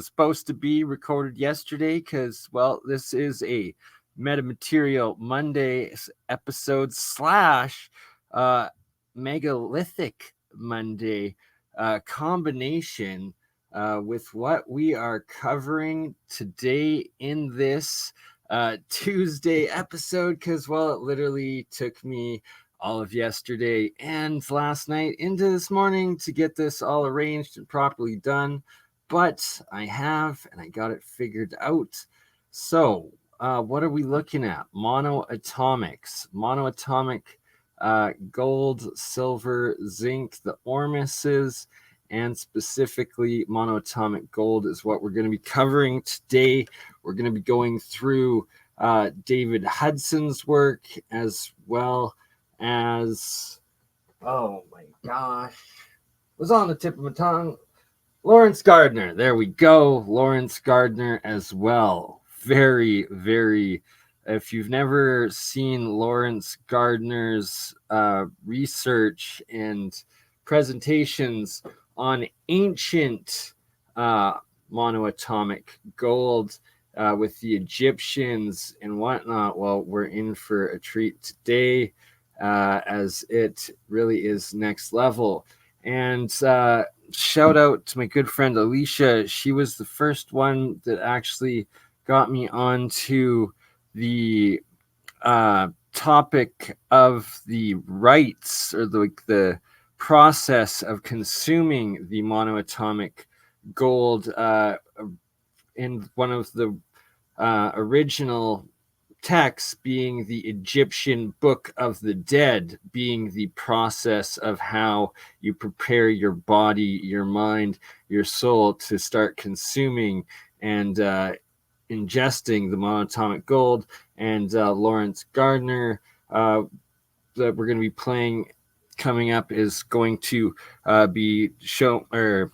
supposed to be recorded yesterday because, well, this is a Metamaterial Monday episode slash Megalithic Monday combination with what we are covering today in this Tuesday episode because, well, it literally took me all of yesterday and last night into this morning to get this all arranged and properly done. But I have, and I got it figured out. So, what are we looking at? MonoAtomics. MonoAtomic gold, silver, zinc, the ormuses, and specifically monoatomic gold is what we're going to be covering today. We're going to be going through David Hudson's work as well as, oh my gosh, it was on the tip of my tongue. Lawrence Gardner. There we go. Lawrence Gardner as well. Very, very. If you've never seen Lawrence Gardner's research and presentations on ancient monoatomic gold with the Egyptians and whatnot, well, we're in for a treat today as it really is next level. And shout out to my good friend Alicia. She was the first one that actually got me onto the topic of the rites or the process of consuming the monoatomic gold in one of the original texts, being the Egyptian Book of the Dead, being the process of how you prepare your body, your mind, your soul to start consuming and ingesting the monoatomic gold. And Lawrence Gardner that we're going to be playing coming up is going to be shown or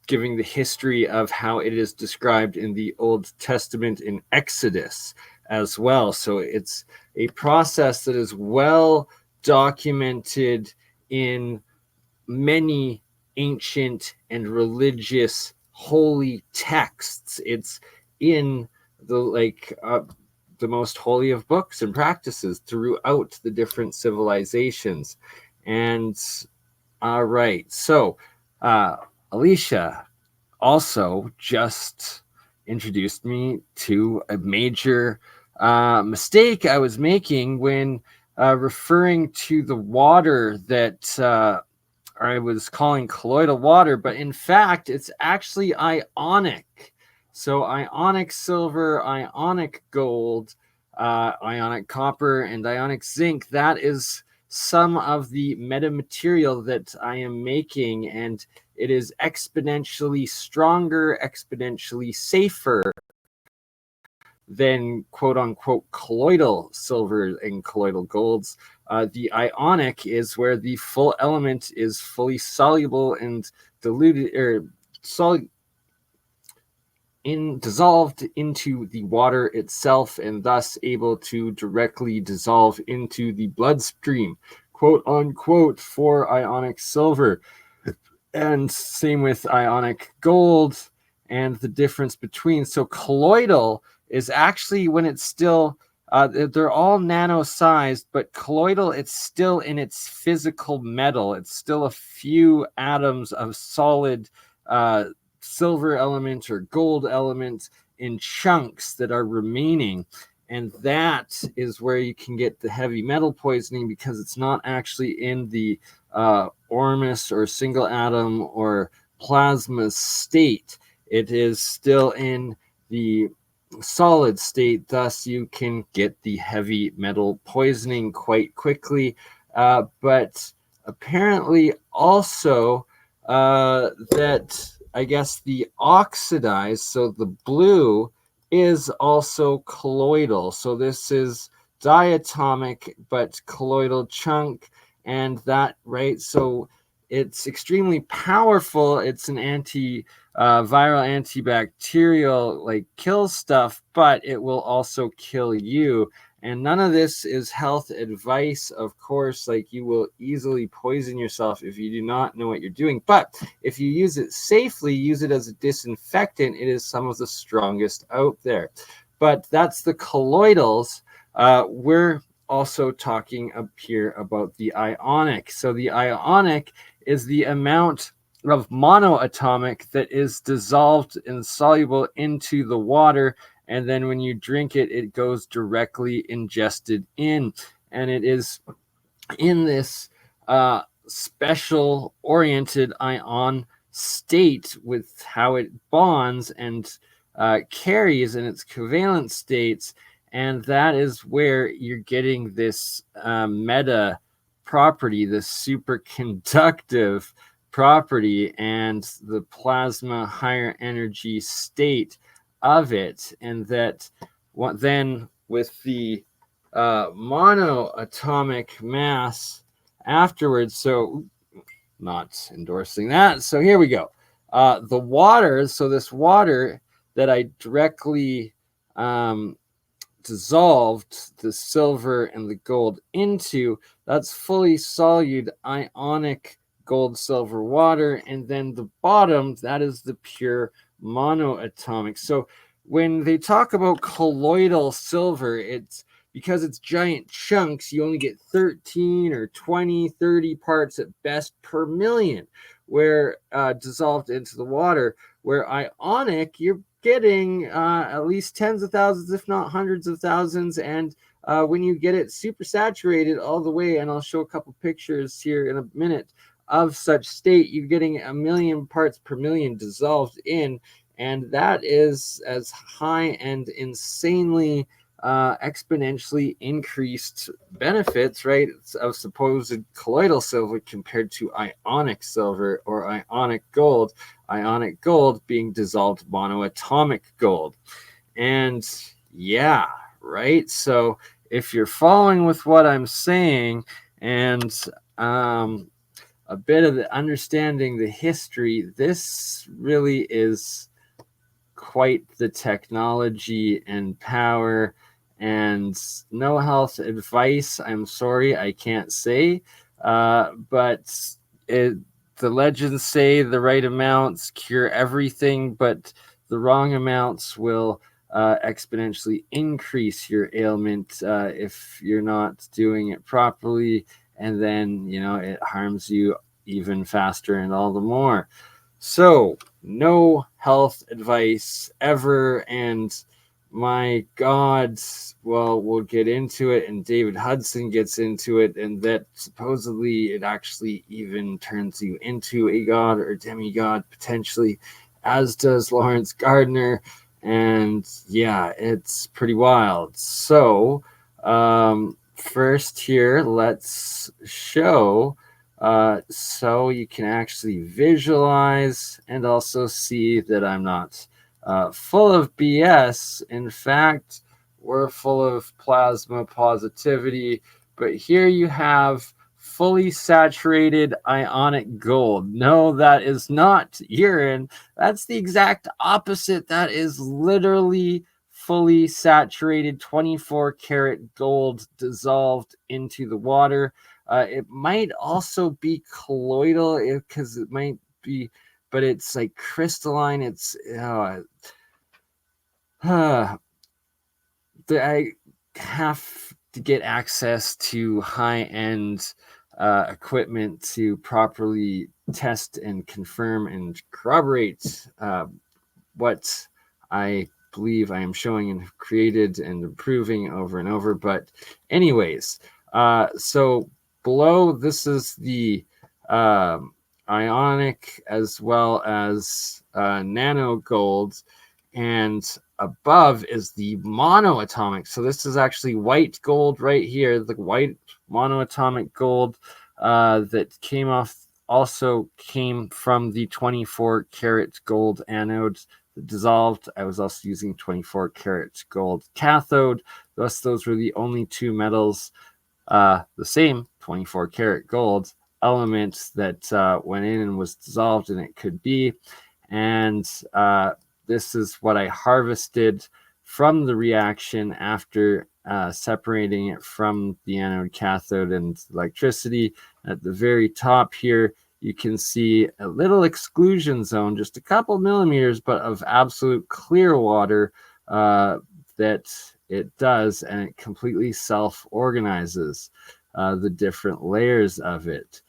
giving the history of how it is described in the Old Testament in Exodus as well. So it's a process that is well documented in many ancient and religious holy texts. It's in the most holy of books and practices throughout the different civilizations. And all right, so Alicia also just introduced me to a major mistake I was making when referring to the water that I was calling colloidal water, but in fact, it's actually ionic. So ionic silver, ionic gold, ionic copper, and ionic zinc, that is some of the metamaterial that I am making, and it is exponentially stronger, exponentially safer than quote-unquote colloidal silver and colloidal golds. The ionic is where the full element is fully soluble and diluted or dissolved into the water itself, and thus able to directly dissolve into the bloodstream, quote unquote, for ionic silver. And same with ionic gold and the difference between. So colloidal is actually when it's still, they're all nano-sized, but colloidal, it's still in its physical metal. It's still a few atoms of solid silver element or gold element in chunks that are remaining. And that is where you can get the heavy metal poisoning, because it's not actually in the ormus or single atom or plasma state. It is still in the solid state. Thus, you can get the heavy metal poisoning quite quickly. But apparently also that I guess the oxidized, so the blue, is also colloidal. So this is diatomic but colloidal chunk, and that, right? So it's extremely powerful. It's an viral, antibacterial, like, kill stuff, but it will also kill you. And none of this is health advice, of course. Like, you will easily poison yourself if you do not know what you're doing. But if you use it safely, use it as a disinfectant, it is some of the strongest out there. But that's the colloidals. We're also talking up here about the ionic. So the ionic is the amount of monoatomic that is dissolved and soluble into the water, and then when you drink it, it goes directly ingested in, and it is in this special oriented ion state with how it bonds and carries in its covalent states, and that is where you're getting this meta property, this superconductive property, and the plasma higher energy state of it. And that then with the monoatomic mass afterwards, so not endorsing that. So here we go. The water, so this water that I directly dissolved the silver and the gold into, that's fully solute ionic gold, silver, water. And then the bottom, that is the pure monoatomic. So when they talk about colloidal silver, it's because it's giant chunks, you only get 13 or 20, 30 parts at best per million, where dissolved into the water, where ionic, you're getting at least tens of thousands, if not hundreds of thousands. And when you get it super saturated all the way, and I'll show a couple pictures here in a minute of such state, you're getting 1 million parts per million dissolved in. And that is as high and insanely exponentially increased benefits, right, of supposed colloidal silver compared to ionic silver or ionic gold being dissolved monoatomic gold. And yeah, right, so if you're following with what I'm saying, and a bit of the understanding the history, this really is quite the technology and power. And no health advice, I'm sorry, I can't say, but the legends say the right amounts cure everything, but the wrong amounts will exponentially increase your ailment if you're not doing it properly, and then it harms you even faster and all the more. So no health advice ever. And my God, well, we'll get into it, and David Hudson gets into it, and that supposedly it actually even turns you into a god or demigod potentially, as does Lawrence Gardner. And yeah, it's pretty wild. So first here, let's show so you can actually visualize and also see that I'm not full of BS. In fact, we're full of plasma positivity. But here you have fully saturated ionic gold. No, that is not urine. That's the exact opposite. That is literally fully saturated 24 karat gold dissolved into the water. It might also be colloidal because it might be, but it's like crystalline. It's I have to get access to high-end equipment to properly test and confirm and corroborate what I believe I am showing and have created and improving over and over. But anyways, so below, this is the ionic as well as nano gold, and above is the monoatomic. So this is actually white gold right here, the white monoatomic gold that also came from the 24 karat gold anode dissolved. I was also using 24 karat gold cathode. Thus, those were the only two metals, the same 24 karat gold element that went in and was dissolved, and it could be. And this is what I harvested from the reaction after separating it from the anode, cathode, and electricity. At the very top here, you can see a little exclusion zone, just a couple millimeters, but of absolute clear water that it does, and it completely self-organizes the different layers of it.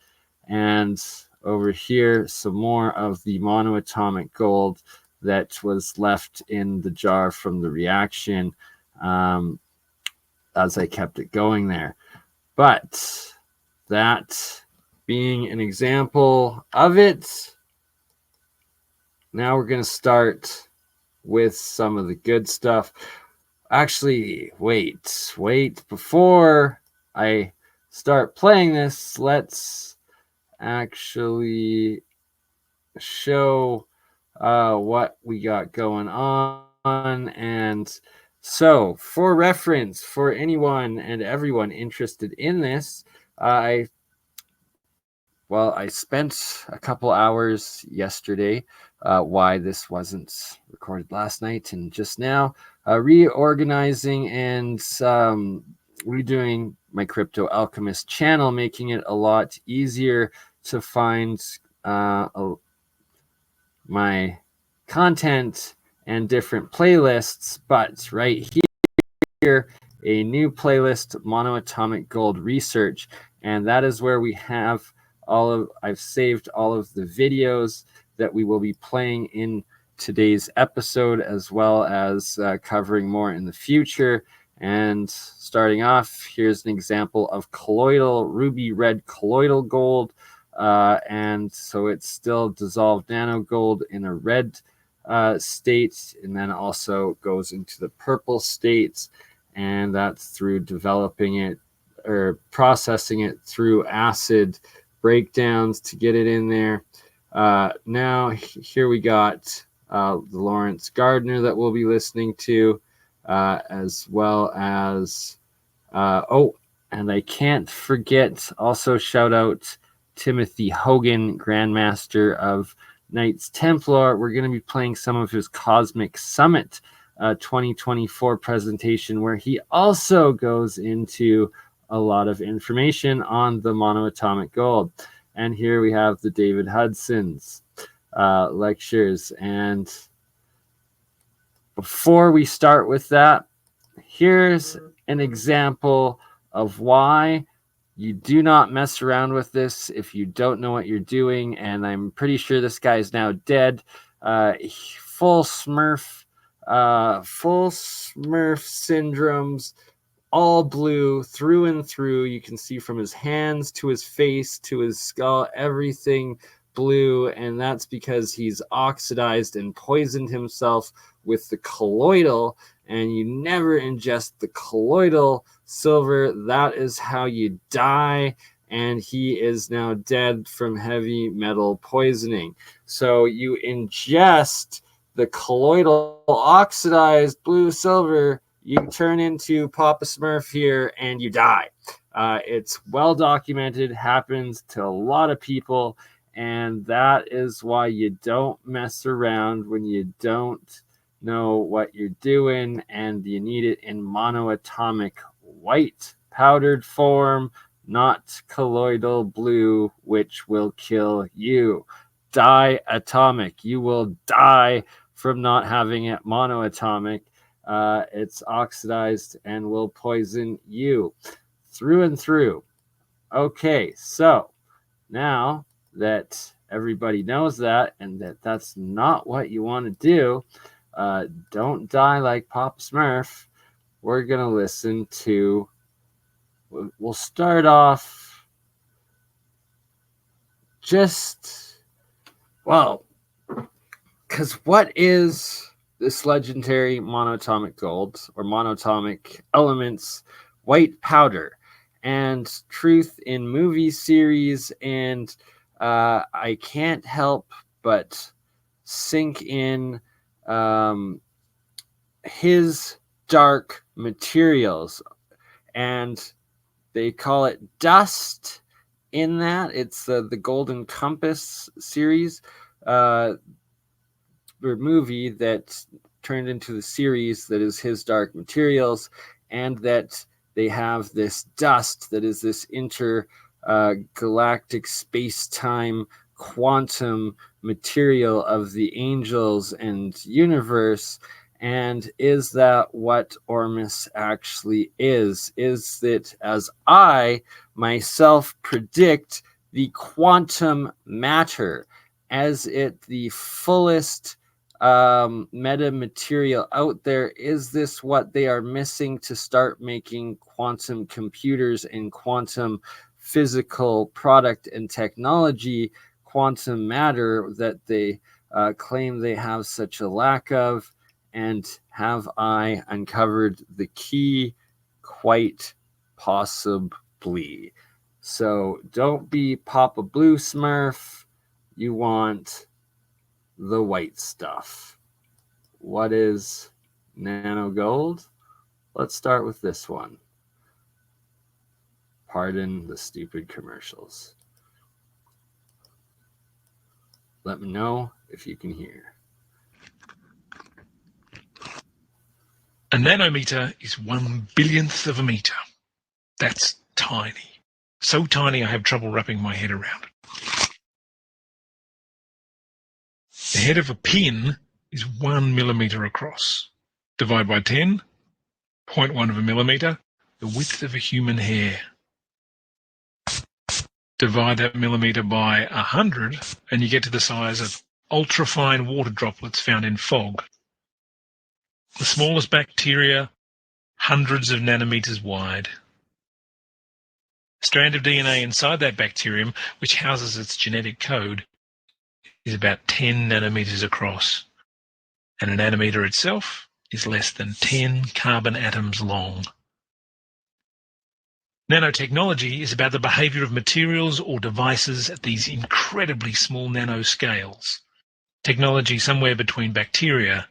And over here, some more of the monoatomic gold that was left in the jar from the reaction as I kept it going there. But that being an example of it, now we're going to start with some of the good stuff. Actually, wait. Before I start playing this, let's actually show what we got going on. And so, for reference, for anyone and everyone interested in this, I spent a couple hours yesterday, why this wasn't recorded last night and just now, reorganizing and redoing my Crypto Alchemist channel, making it a lot easier to find my content and different playlists. But right here, a new playlist, MonoAtomic Gold Research, and that is where we have I've saved all of the videos that we will be playing in today's episode, as well as covering more in the future. And starting off, here's an example of colloidal, ruby red colloidal gold. And so it's still dissolved nano gold in a red state, and then also goes into the purple states. And that's through developing it or processing it through acid breakdowns to get it in there. Now here we got the Lawrence Gardner that we'll be listening to, as well as and I can't forget, also shout out Timothy Hogan, Grandmaster of Knights Templar. We're going to be playing some of his Cosmic Summit 2024 presentation, where he also goes into a lot of information on the monoatomic gold. And here we have the David Hudson's lectures. And before we start with that, here's an example of why you do not mess around with this if you don't know what you're doing. And I'm pretty sure this guy is now dead. Full Smurf syndromes, all blue through and through. You can see from his hands to his face to his skull, everything blue. And that's because he's oxidized and poisoned himself with the colloidal. And you never ingest the colloidal silver. That is how you die. And he is now dead from heavy metal poisoning. So you ingest the colloidal oxidized blue silver, you turn into Papa Smurf here and you die. It's well documented, happens to a lot of people. And that is why you don't mess around when you don't know what you're doing, and you need it in monoatomic white powdered form, not colloidal blue, which will kill you. Diatomic, you will die from not having it monoatomic. It's oxidized and will poison you through and through. Okay, so now that everybody knows that, and that that's not what you want to do, don't die like Papa Smurf. We're going to listen to, we'll start off just, well, because what is this legendary monoatomic gold or monoatomic elements white powder? And truth in movie series, and I can't help but sink in his dark materials, and they call it dust in that. It's the Golden Compass series movie that turned into the series that is his dark materials, and that they have this dust that is this intergalactic space-time quantum material of the angels and universe. And is that what Ormus actually is? Is it, as I myself predict, the quantum matter? As it the fullest meta material out there? Is this what they are missing to start making quantum computers and quantum physical product and technology, quantum matter, that they claim they have such a lack of? And have I uncovered the key? Quite possibly. So don't be Papa Blue Smurf. You want the white stuff. What is nano gold? Let's start with this one. Pardon the stupid commercials. Let me know if you can hear. A nanometer is 1/1000th of a meter. That's tiny. So tiny I have trouble wrapping my head around it. The head of a pin is 1 millimeter across. Divide by 10, 0.1 of a millimeter, the width of a human hair. Divide that millimeter by 100, and you get to the size of ultrafine water droplets found in fog. The smallest bacteria, hundreds of nanometers wide. A strand of DNA inside that bacterium, which houses its genetic code, is about 10 nanometers across, and a nanometer itself is less than 10 carbon atoms long. Nanotechnology is about the behavior of materials or devices at these incredibly small nanoscales. Technology somewhere between bacteria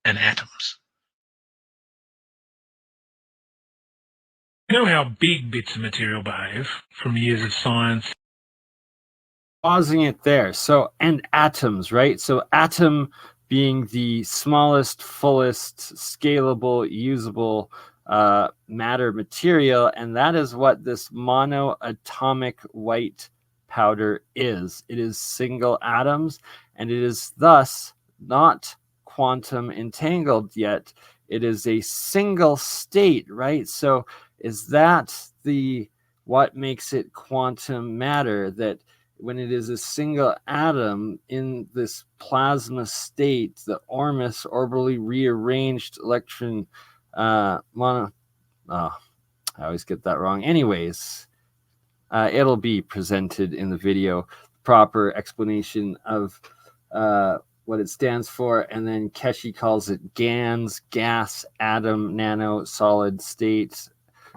and atoms. You know how big bits of material behave from years of science? Pausing it there. So, and atoms, right? So atom being the smallest, fullest, scalable, usable matter material. And that is what this monoatomic white powder is. It is single atoms, and it is thus not quantum entangled yet. It is a single state, right? So is that the what makes it quantum matter? That when it is a single atom in this plasma state, the Ormus orbitally rearranged electron I always get that wrong. Anyways, it'll be presented in the video, proper explanation of what it stands for, and then Keshi calls it GANS, gas, atom, nano, solid state.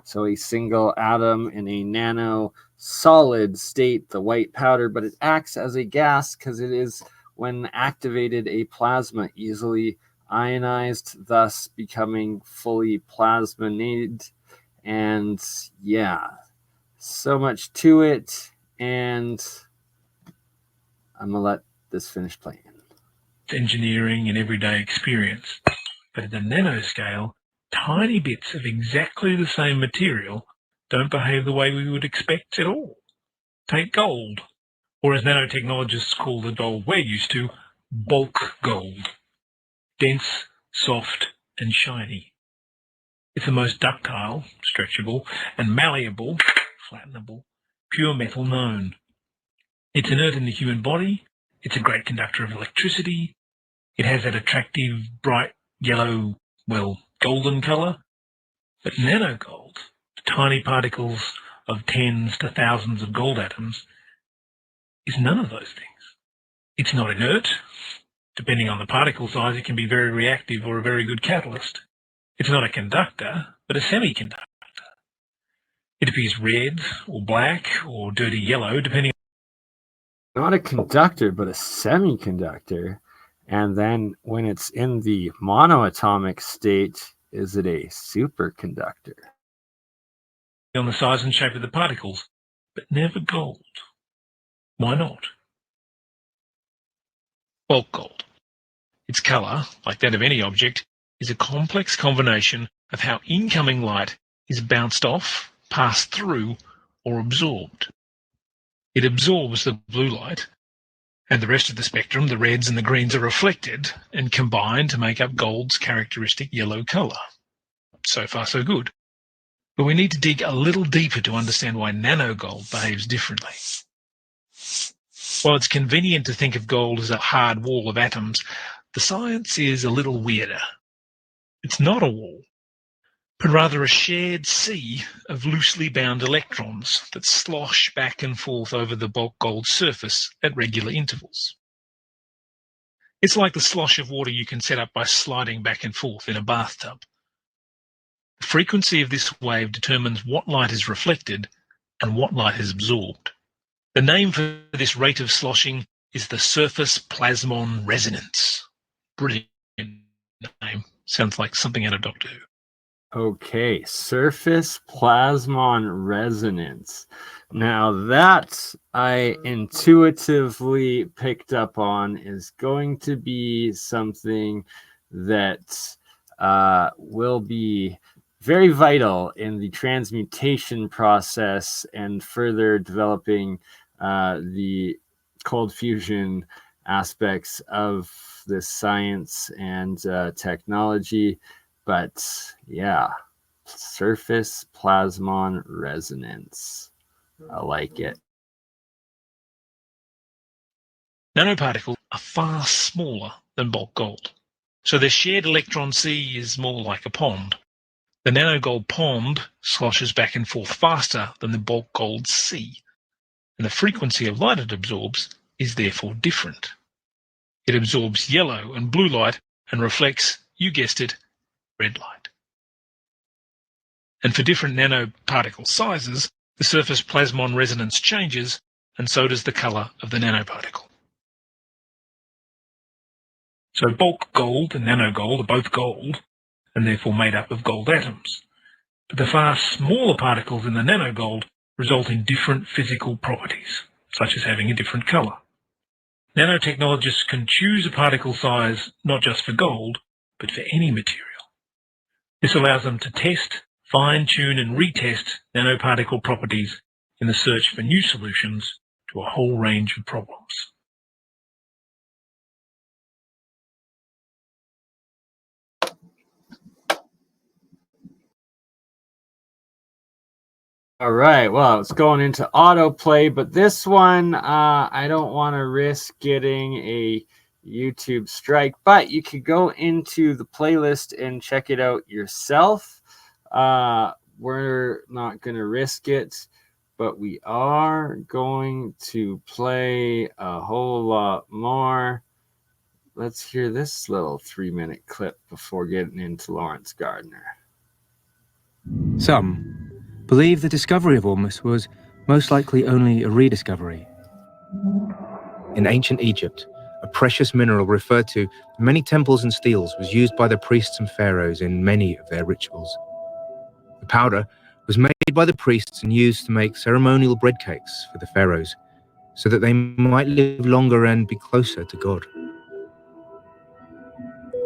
So a single atom in a nano solid state, the white powder, but it acts as a gas because it is, when activated, a plasma, easily ionized, thus becoming fully plasminated. And yeah, so much to it, and I'm gonna let this finish playing. Engineering and everyday experience, but at the nanoscale, tiny bits of exactly the same material don't behave the way we would expect at all. Take gold, or as nanotechnologists call the gold we're used to, bulk gold. Dense, soft, and shiny. It's the most ductile, stretchable, and malleable, flattenable, pure metal known. It's inert in the human body. It's a great conductor of electricity. It has that attractive, bright yellow, well, golden colour. But nanogold, the tiny particles of tens to thousands of gold atoms, is none of those things. It's not inert. Depending on the particle size, it can be very reactive or a very good catalyst. It's not a conductor, but a semiconductor. It appears red or black or dirty yellow, depending. Not a conductor, but a semiconductor. And then when it's in the monoatomic state, is it a superconductor? On the size and shape of the particles, but never gold. Why not? Bulk gold. Its colour, like that of any object, is a complex combination of how incoming light is bounced off, passed through, or absorbed. It absorbs the blue light, and the rest of the spectrum, the reds and the greens, are reflected and combined to make up gold's characteristic yellow colour. So far, so good. But we need to dig a little deeper to understand why nanogold behaves differently. While it's convenient to think of gold as a hard wall of atoms, the science is a little weirder. It's not a wall, but rather a shared sea of loosely bound electrons that slosh back and forth over the bulk gold surface at regular intervals. It's like the slosh of water you can set up by sliding back and forth in a bathtub. The frequency of this wave determines what light is reflected and what light is absorbed. The name for this rate of sloshing is the surface plasmon resonance. Brilliant name. Sounds like something out of Doctor Who. Okay, surface plasmon resonance. Now that I intuitively picked up on is going to be something that will be very vital in the transmutation process and further developing the cold fusion aspects of this science and technology. But yeah, surface plasmon resonance. I like it. Nanoparticles are far smaller than bulk gold, so their shared electron sea is more like a pond. The nanogold pond sloshes back and forth faster than the bulk gold sea, and the frequency of light it absorbs is therefore different. It absorbs yellow and blue light and reflects, you guessed it, red light. And for different nanoparticle sizes, the surface plasmon resonance changes, and so does the colour of the nanoparticle. So bulk gold and nanogold are both gold, and therefore made up of gold atoms. But the far smaller particles in the nanogold result in different physical properties, such as having a different colour. Nanotechnologists can choose a particle size not just for gold, but for any material. This allows them to test, fine-tune and retest nanoparticle properties in the search for new solutions to a whole range of problems. All right, well, it's going into autoplay, but this one, I don't want to risk getting a YouTube strike, but you could go into the playlist and check it out yourself. We're not going to risk it, but we are going to play a whole lot more. Let's hear this little 3-minute clip before getting into Lawrence Gardner. Some believe the discovery of Ormus was most likely only a rediscovery. In ancient Egypt, a precious mineral referred to in many temples and steles was used by the priests and pharaohs in many of their rituals. The powder was made by the priests and used to make ceremonial bread cakes for the pharaohs, so that they might live longer and be closer to God.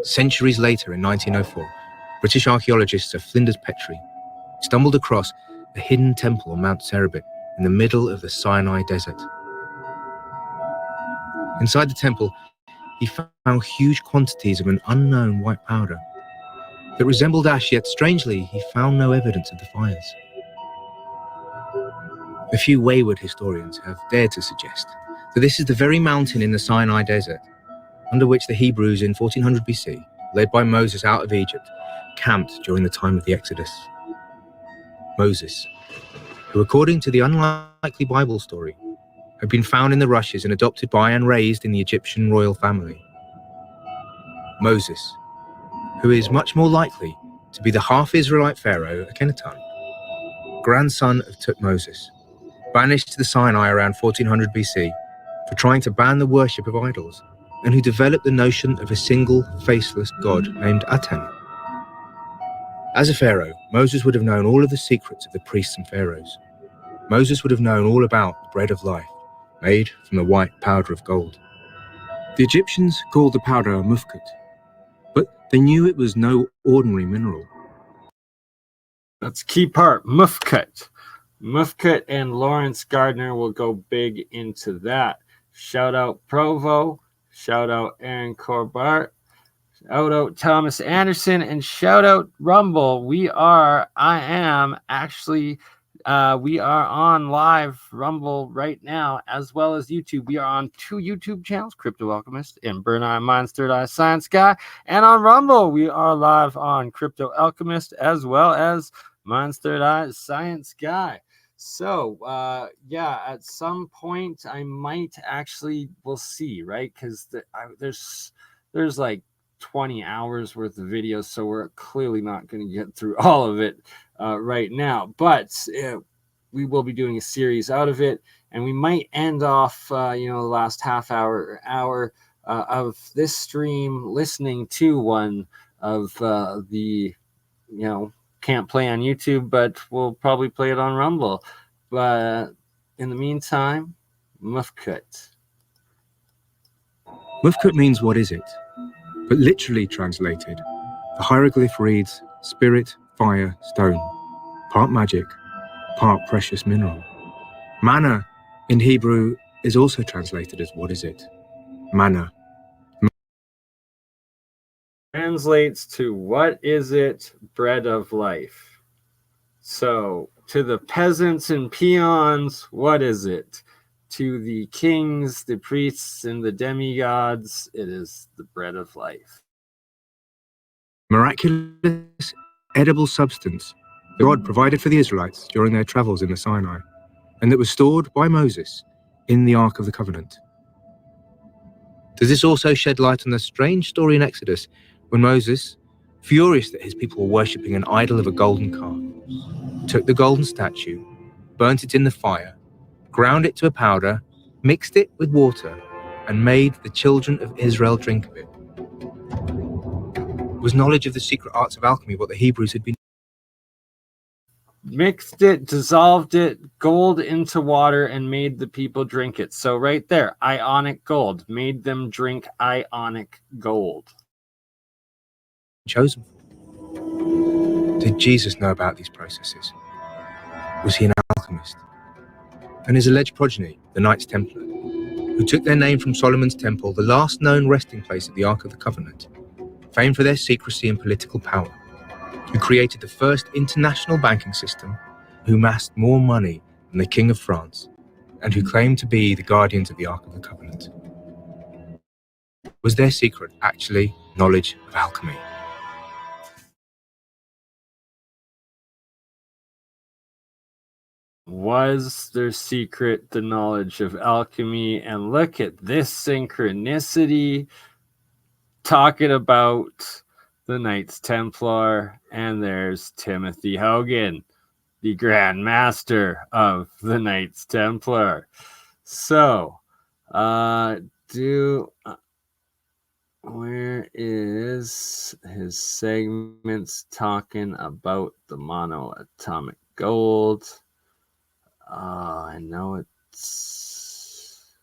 Centuries later, in 1904, British archaeologists of Flinders Petrie stumbled across a hidden temple on Mount Cerebit in the middle of the Sinai Desert. Inside the temple, he found huge quantities of an unknown white powder that resembled ash, yet strangely, he found no evidence of the fires. A few wayward historians have dared to suggest that this is the very mountain in the Sinai Desert under which the Hebrews in 1400 BC, led by Moses out of Egypt, camped during the time of the Exodus. Moses, who according to the unlikely Bible story, had been found in the rushes and adopted by and raised in the Egyptian royal family. Moses, who is much more likely to be the half-Israelite pharaoh Akhenaten, grandson of Tutmosis, banished to the Sinai around 1400 BC for trying to ban the worship of idols, and who developed the notion of a single, faceless god named Aten. As a pharaoh, Moses would have known all of the secrets of the priests and pharaohs. Moses would have known all about the bread of life, made from the white powder of gold. The Egyptians called the powder mufkut, but they knew it was no ordinary mineral. That's key part, mufkut. Mufkut and Lawrence Gardner will go big into that. Shout out Provo, shout out Aaron Corbart, shout out Thomas Anderson, and shout out Rumble. We are on live Rumble right now, as well as YouTube. We are on 2 YouTube channels, Crypto Alchemist and BurnEye, Mine's Third Eye, ScienceGuy. And on Rumble, we are live on Crypto Alchemist, as well as Mine's Third Eye, ScienceGuy. So, at some point, I might actually, we'll see, right? Because there's like 20 hours worth of videos, so we're clearly not going to get through all of it right now, but we will be doing a series out of it, and we might end off the last half hour of this stream listening to one of the can't play on YouTube, but we'll probably play it on Rumble. But in the meantime, mufkut. Mufkut means what is it? But literally translated, the hieroglyph reads spirit, fire, stone, part magic, part precious mineral. Mana in Hebrew is also translated as what is it? Mana. Translates to what is it? Bread of life. So to the peasants and peons, what is it? To the kings, the priests, and the demigods, it is the bread of life. Miraculous edible substance that God provided for the Israelites during their travels in the Sinai, and that was stored by Moses in the Ark of the Covenant. Does this also shed light on the strange story in Exodus when Moses, furious that his people were worshipping an idol of a golden calf, took the golden statue, burnt it in the fire, ground it to a powder, mixed it with water, and made the children of Israel drink of it? Was knowledge of the secret arts of alchemy what the Hebrews had been? Mixed it, dissolved it, gold into water, and made the people drink it. So right there, ionic gold, made them drink ionic gold. Chosen. Did Jesus know about these processes? Was he an alchemist? And his alleged progeny, the Knights Templar, who took their name from Solomon's Temple, the last known resting place of the Ark of the Covenant, famed for their secrecy and political power, who created the first international banking system, who amassed more money than the King of France, and who claimed to be the guardians of the Ark of the Covenant. Was their secret actually knowledge of alchemy? Was their secret the knowledge of alchemy? And look at this synchronicity, talking about the Knights Templar, and there's Timothy Hogan, the Grand Master of the Knights Templar. So, where is his segments talking about the monoatomic gold? I know it's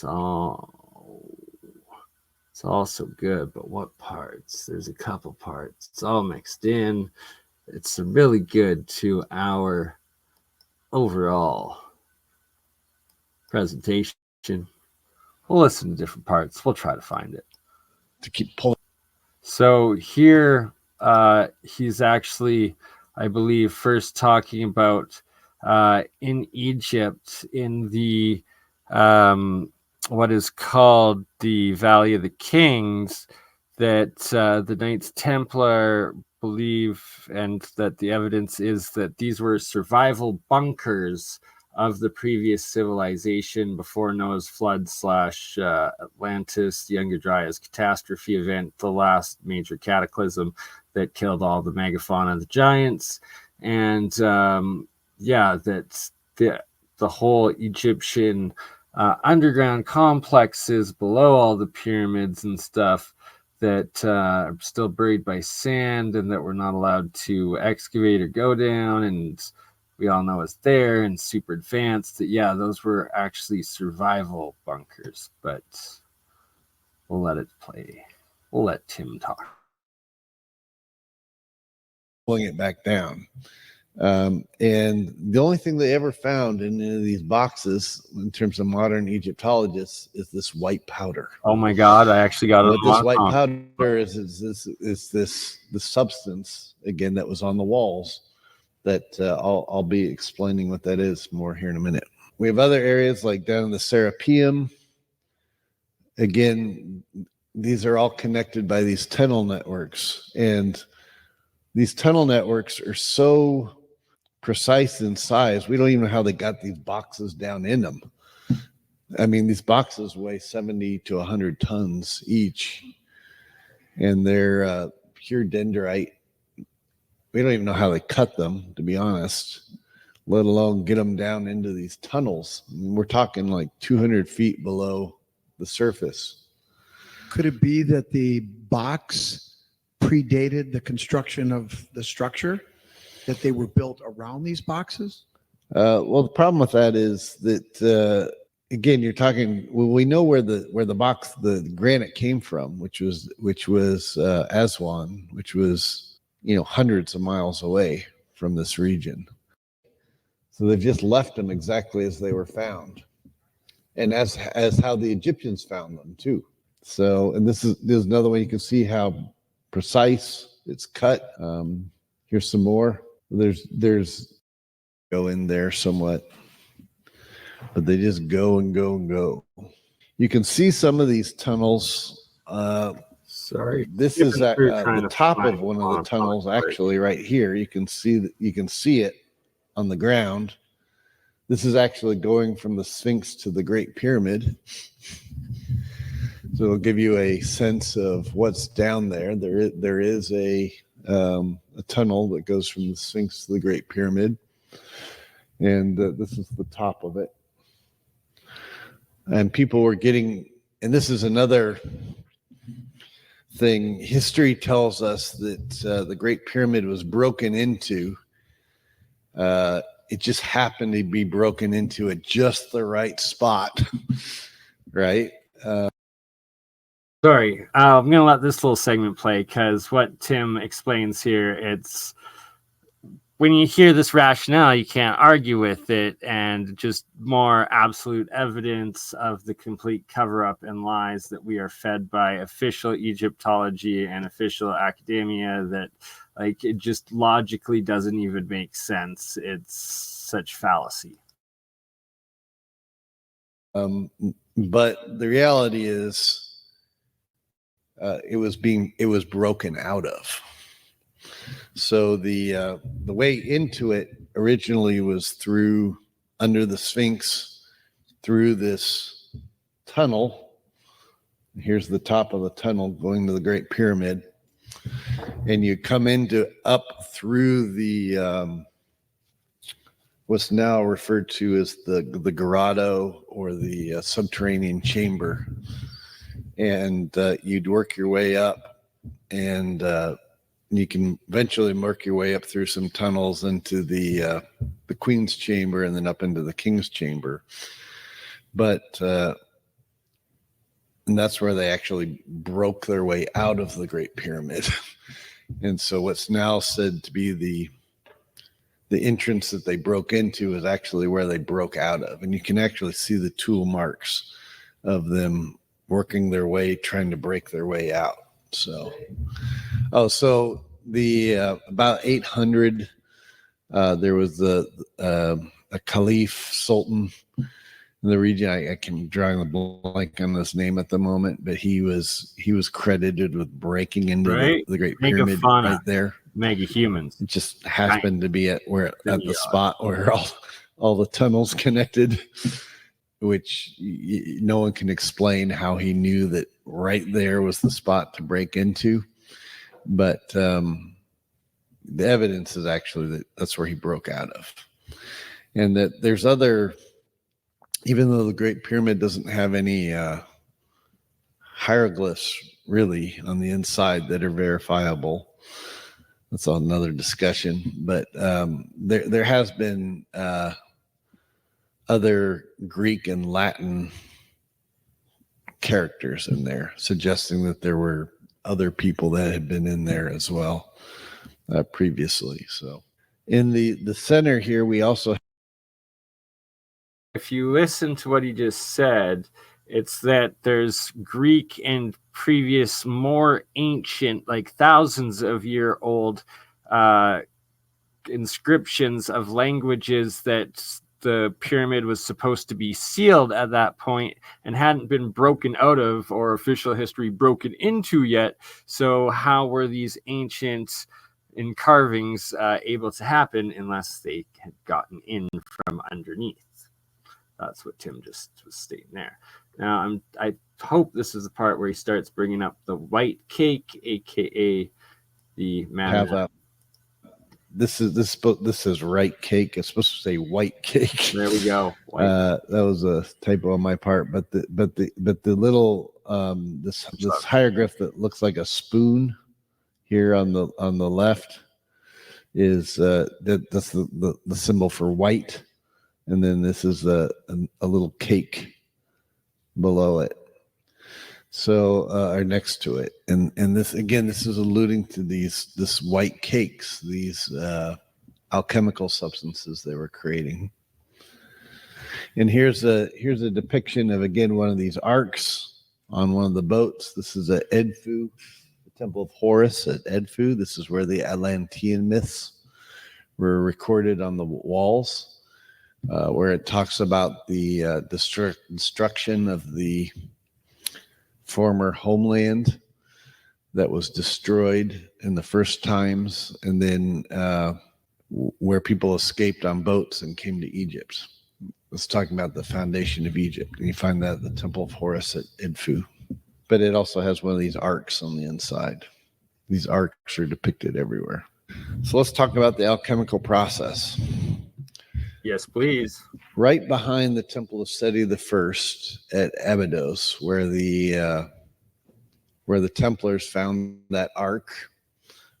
all so good, but what parts? There's a couple parts. It's all mixed in. It's really good to our overall presentation. We'll listen to different parts. We'll try to find it. To keep pulling. So here, he's actually, I believe, first talking about in Egypt, in the what is called the Valley of the Kings, that the Knights Templar believe, and that the evidence is that these were survival bunkers of the previous civilization before Noah's flood / Atlantis, the Younger Dryas catastrophe event, the last major cataclysm that killed all the megafauna, the giants. And that the whole Egyptian underground complexes below all the pyramids and stuff that are still buried by sand, and that we're not allowed to excavate or go down. And we all know is there and super advanced, that yeah, those were actually survival bunkers. But we'll let it play. We'll let Tim talk. Pulling it back down. And the only thing they ever found in any of these boxes in terms of modern Egyptologists is this white powder. Oh my God, I actually got it. What this white powder is the substance, again, that was on the walls that I'll be explaining what that is more here in a minute. We have other areas like down in the Serapeum. Again, these are all connected by these tunnel networks, and these tunnel networks are so precise in size. We don't even know how they got these boxes down in them. I mean, these boxes weigh 70 to 100 tons each, and they're pure dendrite. We don't even know how they cut them, to be honest, let alone get them down into these tunnels. I mean, we're talking like 200 feet below the surface. Could it be that the box predated the construction of the structure, that they were built around these boxes? Well, the problem with that is that again, you're talking. Well, we know where the granite came from, which was Aswan, which was hundreds of miles away from this region. So they've just left them exactly as they were found, and as how the Egyptians found them too. So, and there's another way you can see how precise it's cut. Here's some more. There's go in there somewhat, but they just go and go and go. You can see some of these tunnels. Sorry, this is at the top of one of the tunnels, actually, right here. You can see it on the ground. This is actually going from the Sphinx to the Great Pyramid. So it'll give you a sense of what's down there. There is a tunnel that goes from the Sphinx to the Great Pyramid, and this is the top of it. And people were getting, and this is another thing. History tells us that the Great Pyramid was broken into. It just happened to be broken into at just the right spot, right? Sorry, I'm going to let this little segment play because what Tim explains here, it's when you hear this rationale, you can't argue with it, and just more absolute evidence of the complete cover-up and lies that we are fed by official Egyptology and official academia that, like, it just logically doesn't even make sense. It's such fallacy. But the reality is, it was broken out of. So the way into it originally was through under the Sphinx, through this tunnel. Here's the top of the tunnel going to the Great Pyramid, and you come up through the what's now referred to as the grotto or the subterranean chamber. And you'd work your way up, and you can eventually work your way up through some tunnels into the Queen's chamber and then up into the King's chamber. But and that's where they actually broke their way out of the Great Pyramid. And so what's now said to be the entrance that they broke into is actually where they broke out of. And you can actually see the tool marks of them working their way, trying to break their way out. So the about 800, there was a caliph, sultan in the region. I can draw the blank on this name at the moment, but he was credited with breaking into the Great Pyramid right there. Mega humans. It just happened to be at the spot where all the tunnels connected, which no one can explain how he knew that right there was the spot to break into. But the evidence is actually that that's where he broke out of. And that there's other, even though the Great Pyramid doesn't have any hieroglyphs really on the inside that are verifiable, that's another discussion. But there has been other Greek and Latin characters in there, suggesting that there were other people that had been in there as well previously. So in the center here, we also, if you listen to what he just said, it's that there's Greek and previous, more ancient, like thousands of year old inscriptions of languages that the pyramid was supposed to be sealed at that point and hadn't been broken out of, or official history broken into yet. So how were these ancient in carvings able to happen unless they had gotten in from underneath? That's what Tim just was stating there. Now, I hope this is the part where he starts bringing up the white cake, aka the man. This is right cake. It's supposed to say white cake. There we go. That was a typo on my part. But the little this hieroglyph that looks like a spoon here on the left is that's the symbol for white. And then this is a little cake below it. So, or next to it. And this, again, this is alluding to this white cakes, these alchemical substances they were creating. And here's a depiction of, again, one of these arcs on one of the boats. This is at Edfu, the Temple of Horus at Edfu. This is where the Atlantean myths were recorded on the walls. Where it talks about the destruction of the former homeland that was destroyed in the first times, and then where people escaped on boats and came to Egypt. It's talking about the foundation of Egypt, and you find that at the Temple of Horus at Edfu. But it also has one of these arcs on the inside. These arcs are depicted everywhere. So let's talk about the alchemical process. Yes, please. Right behind the Temple of Seti I at Abydos, where the Templars found that ark,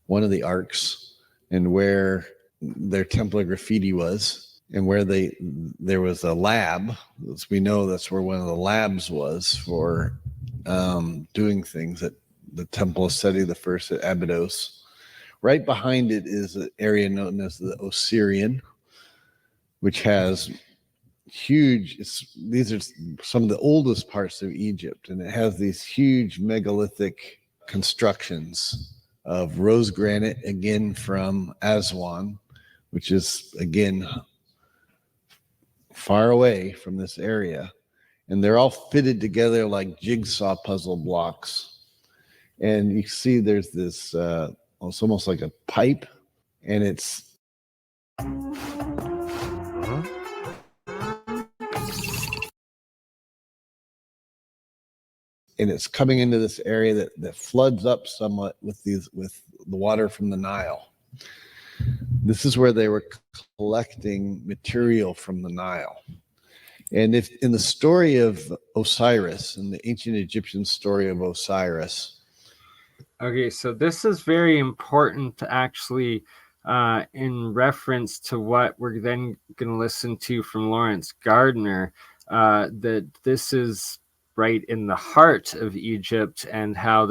one of the arcs, and where their Templar graffiti was, and where there was a lab. As we know, that's where one of the labs was for doing things at the Temple of Seti I at Abydos. Right behind it is an area known as the Osirian, which has huge, these are some of the oldest parts of Egypt, and it has these huge megalithic constructions of rose granite, again from Aswan, which is, again, far away from this area. And they're all fitted together like jigsaw puzzle blocks. And you see there's this, it's almost like a pipe, and it's coming into this area that floods up somewhat with the water from the Nile. This is where they were collecting material from the Nile. And if in the story of Osiris, in the ancient Egyptian story of Osiris. Okay, so this is very important to actually in reference to what we're then going to listen to from Lawrence Gardner, that this is right in the heart of Egypt, and how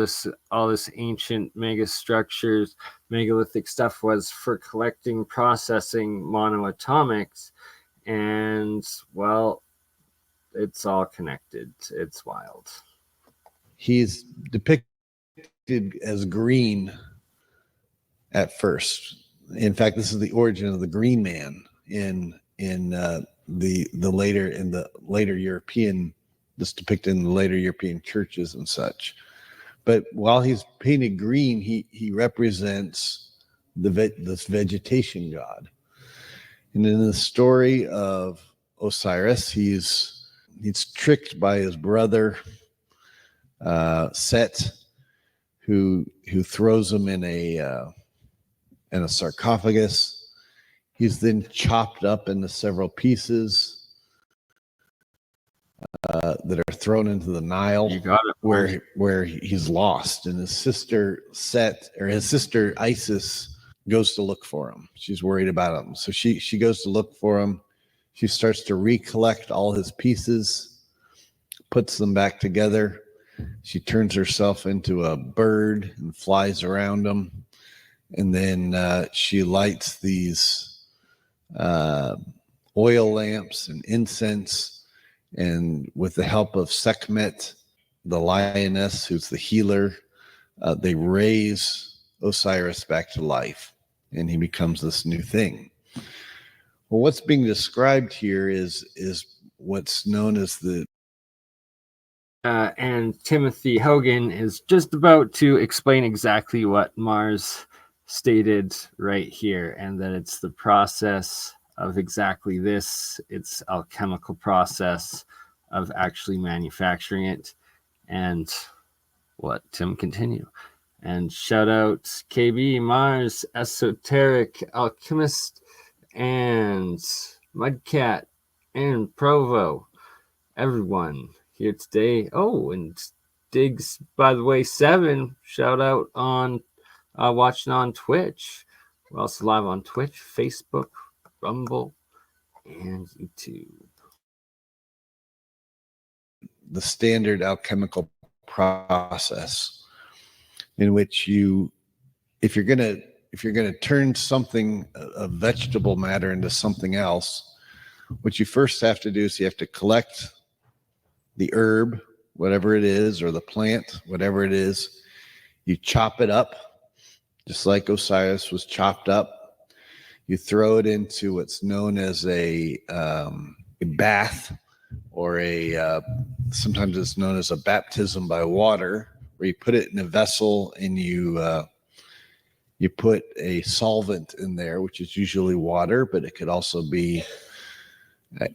all this ancient megastructures, megalithic stuff was for collecting, processing monoatomics. And, well, it's all connected. It's wild. He's depicted as green at first. In fact, this is the origin of the green man in the later European. This depicted in the later European churches and such. But while he's painted green, he represents this vegetation god. And in the story of Osiris, he's tricked by his brother Set, who throws him in a sarcophagus. He's then chopped up into several pieces that are thrown into the Nile, where he's lost. And his sister Isis goes to look for him. She's worried about him. So she goes to look for him. She starts to recollect all his pieces, puts them back together. She turns herself into a bird and flies around him. And then she lights these oil lamps and incense. And with the help of Sekhmet, the lioness, who's the healer, they raise Osiris back to life. And he becomes this new thing. Well, what's being described here is what's known as the and Timothy Hogan is just about to explain exactly what Mars stated right here, and that it's the process of exactly this. It's alchemical process of actually manufacturing it. And let Tim continue. And shout out KB, Mars, Esoteric, Alchemist, and Mudcat, and Provo. Everyone here today. Oh, and Diggs, by the way, 7. Shout out on watching on Twitch. We're also live on Twitch, Facebook, Rumble, and YouTube. The standard alchemical process in which if you're gonna turn something, a vegetable matter, into something else, what you first have to do is you have to collect the herb, whatever it is, or the plant, whatever it is. You chop it up, just like Osiris was chopped up. You throw it into what's known as a bath, or sometimes it's known as a baptism by water, where you put it in a vessel and you put a solvent in there, which is usually water, but it could also be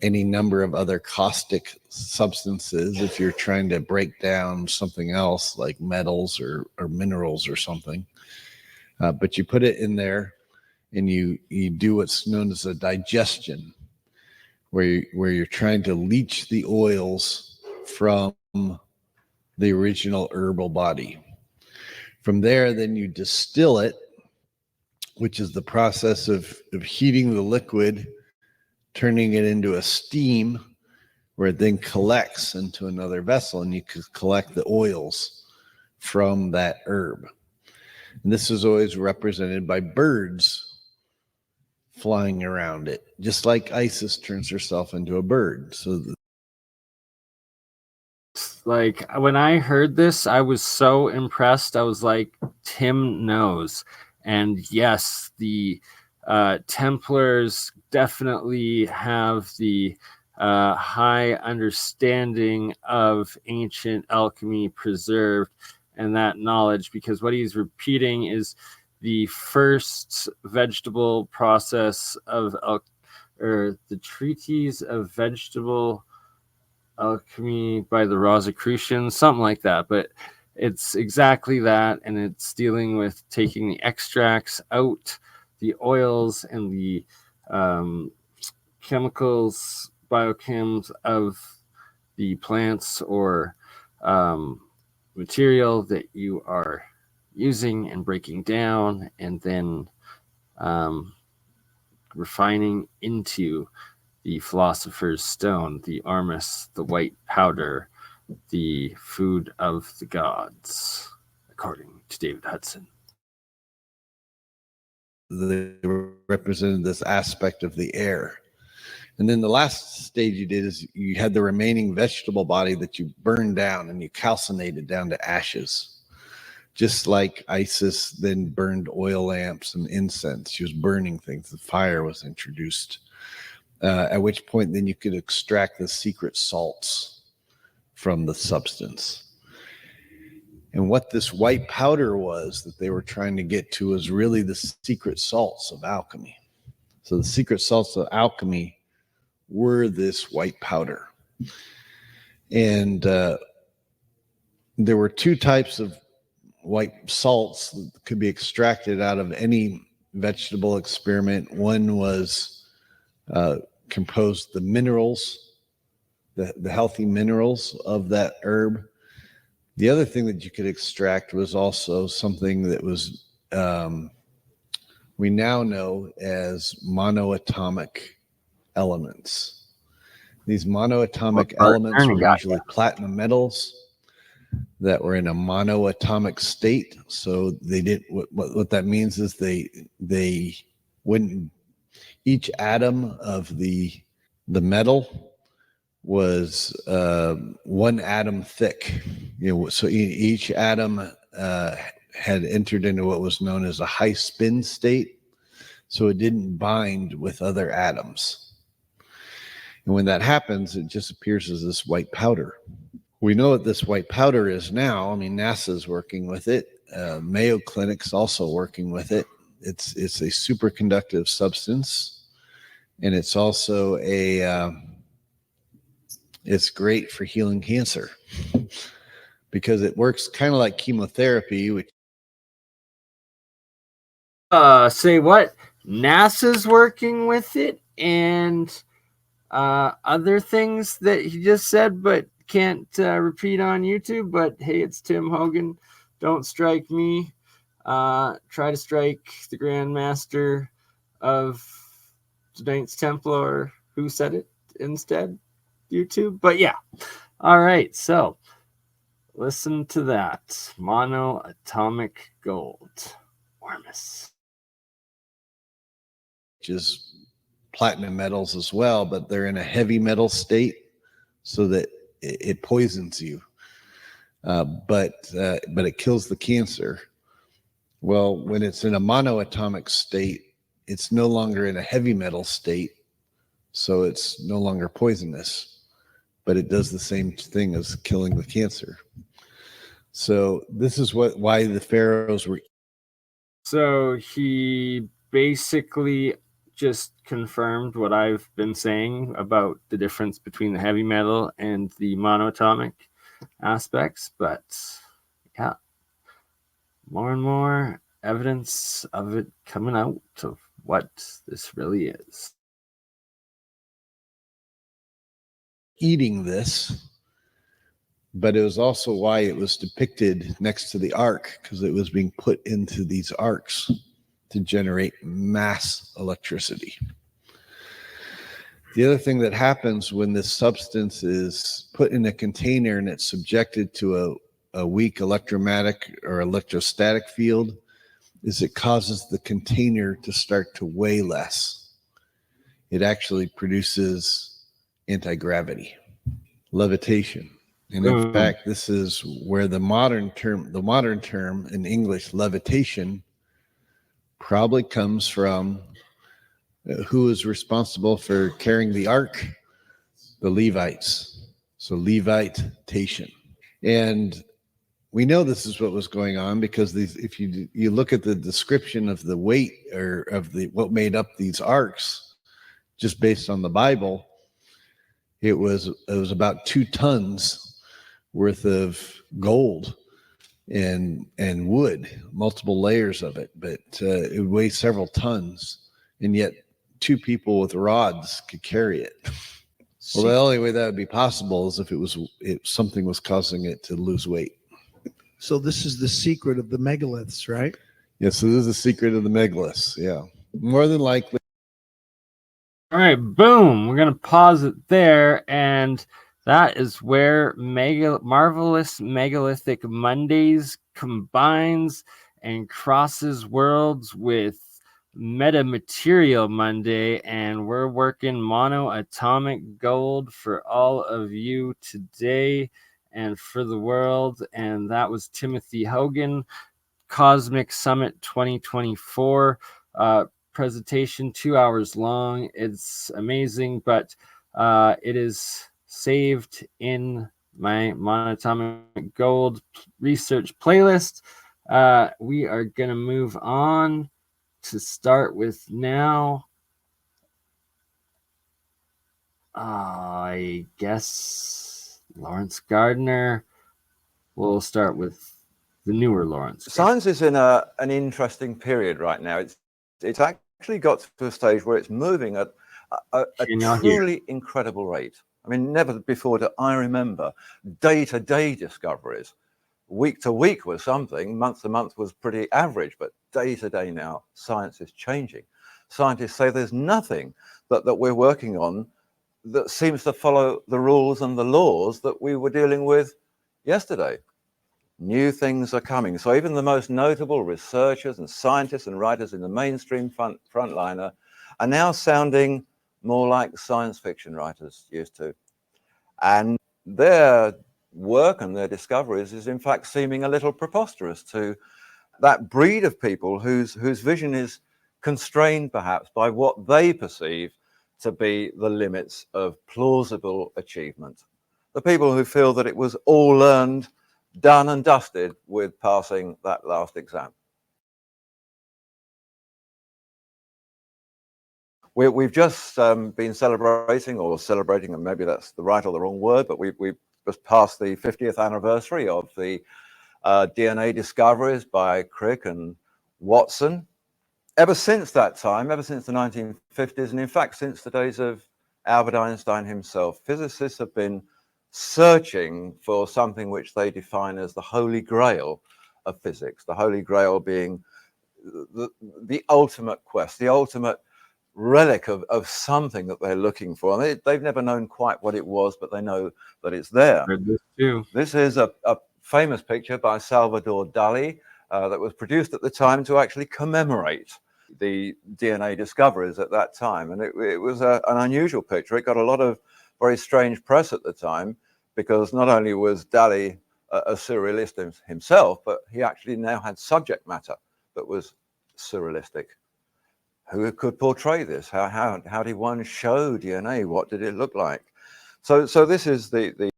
any number of other caustic substances if you're trying to break down something else like metals or minerals or something. But you put it in there and you do what's known as a digestion, where you're trying to leach the oils from the original herbal body. From there, then you distill it, which is the process of heating the liquid, turning it into a steam, where it then collects into another vessel, and you can collect the oils from that herb. And this is always represented by birds flying around it, just like Isis turns herself into a bird. So like when I heard this, I was so impressed. I was like, Tim knows. And yes, the Templars definitely have the high understanding of ancient alchemy preserved, and that knowledge, because what he's repeating is the first vegetable process of or the treatise of vegetable alchemy by the Rosicrucians, something like that. But it's exactly that, and it's dealing with taking the extracts out, the oils and the chemicals, biochems of the plants or material that you are using and breaking down, and then refining into the philosopher's stone, the armis, the white powder, the food of the gods, according to David Hudson. they represented this aspect of the air. And then the last stage you did is you had the remaining vegetable body that you burned down and you calcinated down to ashes. Just like Isis then burned oil lamps and incense. She was burning things. The fire was introduced. At which point then you could extract the secret salts from the substance. And what this white powder was that they were trying to get to was really the secret salts of alchemy. So the secret salts of alchemy were this white powder. And there were two types of white salts that could be extracted out of any vegetable experiment. One was composed the minerals, the healthy minerals of that herb. The other thing that you could extract was also something that was we now know as monoatomic elements. These monoatomic elements were usually platinum metals that were in a monoatomic state. So they did what that means is they wouldn't, each atom of the metal was 1 atom thick. So each atom had entered into what was known as a high spin state, so it didn't bind with other atoms. And when that happens, it just appears as this white powder. We know what this white powder is now. I mean, NASA's working with it. Mayo Clinic's also working with it. It's a superconductive substance, and it's also it's great for healing cancer because it works kind of like chemotherapy. Which say what? NASA's working with it, and other things that he just said, but can't repeat on YouTube. But hey, it's Tim Hogan. Don't strike me. Try to strike the Grandmaster of the Knights Templar, who said it instead. YouTube. But yeah. All right. So listen to that. Monoatomic gold. Ormus. which is platinum metals as well, but they're in a heavy metal state so that it poisons you. But it kills the cancer. Well, when it's in a monoatomic state, it's no longer in a heavy metal state, so it's no longer poisonous, but it does the same thing as killing the cancer. So this is why the pharaohs were. So he basically just confirmed what I've been saying about the difference between the heavy metal and the monoatomic aspects. But yeah, more and more evidence of it coming out of what this really is. Eating this, but it was also why it was depicted next to the ark, because it was being put into these arks to generate mass electricity. The other thing that happens when this substance is put in a container and it's subjected to a weak electromagnetic or electrostatic field is it causes the container to start to weigh less. It actually produces anti-gravity, levitation. And in fact, this is where the modern term in English, levitation, probably comes from. Who is responsible for carrying the ark? The Levites. So levitation. And we know this is what was going on because if you look at the description of the weight or of what made up these arks, just based on the Bible, it was about 2 tons worth of gold and wood, multiple layers of it, but it would weigh several tons, and yet 2 people with rods could carry it. Well, the only way that would be possible is if something was causing it to lose weight. So this is the secret of the megaliths, right? Yeah, so this is the secret of the megaliths. Yeah, more than likely. All right, boom. We're going to pause it there. And that is where Marvelous Megalithic Mondays combines and crosses worlds with Metamaterial Monday. And we're working monoatomic gold for all of you today and for the world. And that was Timothy Hogan, Cosmic Summit 2024. Presentation, 2 hours long. It's amazing, but it is saved in my Monatomic Gold research playlist. We are going to move on to start with now. I guess Lawrence Gardner. We'll start with the newer Lawrence. Science is in an interesting period right now. It's actually got to a stage where it's moving at a truly incredible rate. I mean, never before do I remember day-to-day discoveries week to week was something, month to month was pretty average, but day to day now, science is changing. Scientists say there's nothing that we're working on that seems to follow the rules and the laws that we were dealing with yesterday. New things are coming. So even the most notable researchers and scientists and writers in the mainstream frontliner are now sounding more like science fiction writers used to. And their work and their discoveries is in fact seeming a little preposterous to that breed of people whose vision is constrained perhaps by what they perceive to be the limits of plausible achievement. The people who feel that it was all learned, done and dusted with passing that last exam. We've just been celebrating, and maybe that's the right or the wrong word, but we've just passed the 50th anniversary of the DNA discoveries by Crick and Watson. Ever since that time, ever since the 1950s, and in fact since the days of Albert Einstein himself, physicists have been searching for something which they define as the holy grail of physics, the holy grail being the ultimate quest, the ultimate relic of something that they're looking for. And they've never known quite what it was, but they know that it's there. This is a famous picture by Salvador Dali that was produced at the time to actually commemorate the DNA discoveries at that time. And it was an unusual picture. It got a lot of very strange press at the time, because not only was Dali a surrealist himself, but he actually now had subject matter that was surrealistic. Who could portray this? How did one show DNA? What did it look like? So this is the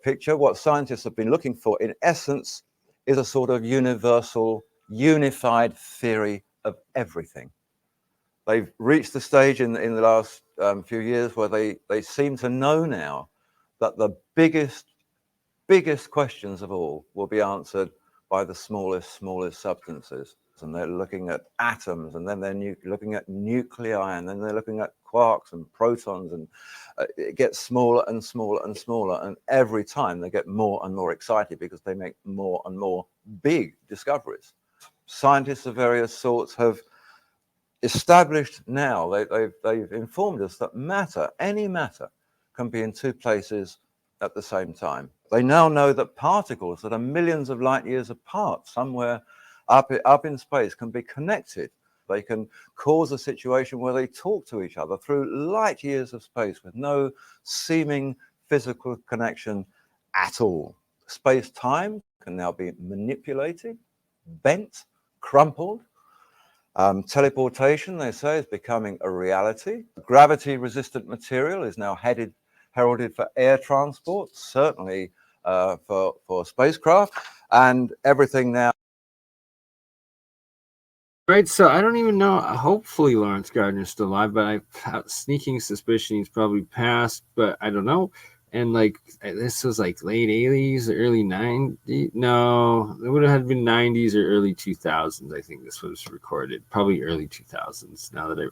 picture. What scientists have been looking for, in essence, is a sort of universal, unified theory of everything. They've reached the stage in the last few years where they seem to know now that the biggest questions of all will be answered by the smallest substances. And they're looking at atoms, and then they're looking at nuclei, and then they're looking at quarks and protons, and it gets smaller and smaller and smaller. And every time they get more and more excited because they make more and more big discoveries. Scientists of various sorts have established now, they've informed us that matter, any matter, can be in two places at the same time. They now know that particles that are millions of light years apart, somewhere up in space, can be connected. They can cause a situation where they talk to each other through light years of space with no seeming physical connection at all. Space-time can now be manipulated, bent, crumpled. Teleportation, they say, is becoming a reality. Gravity-resistant material is now heralded for air transport, certainly for spacecraft, and everything now. Right, so I don't even know. Hopefully Lawrence Gardner's still alive, but I have sneaking suspicion he's probably passed, but I don't know. And like this was like late 80s, early 90s. No, it would have been 90s or early 2000s. I think this was recorded, probably early 2000s. Now that I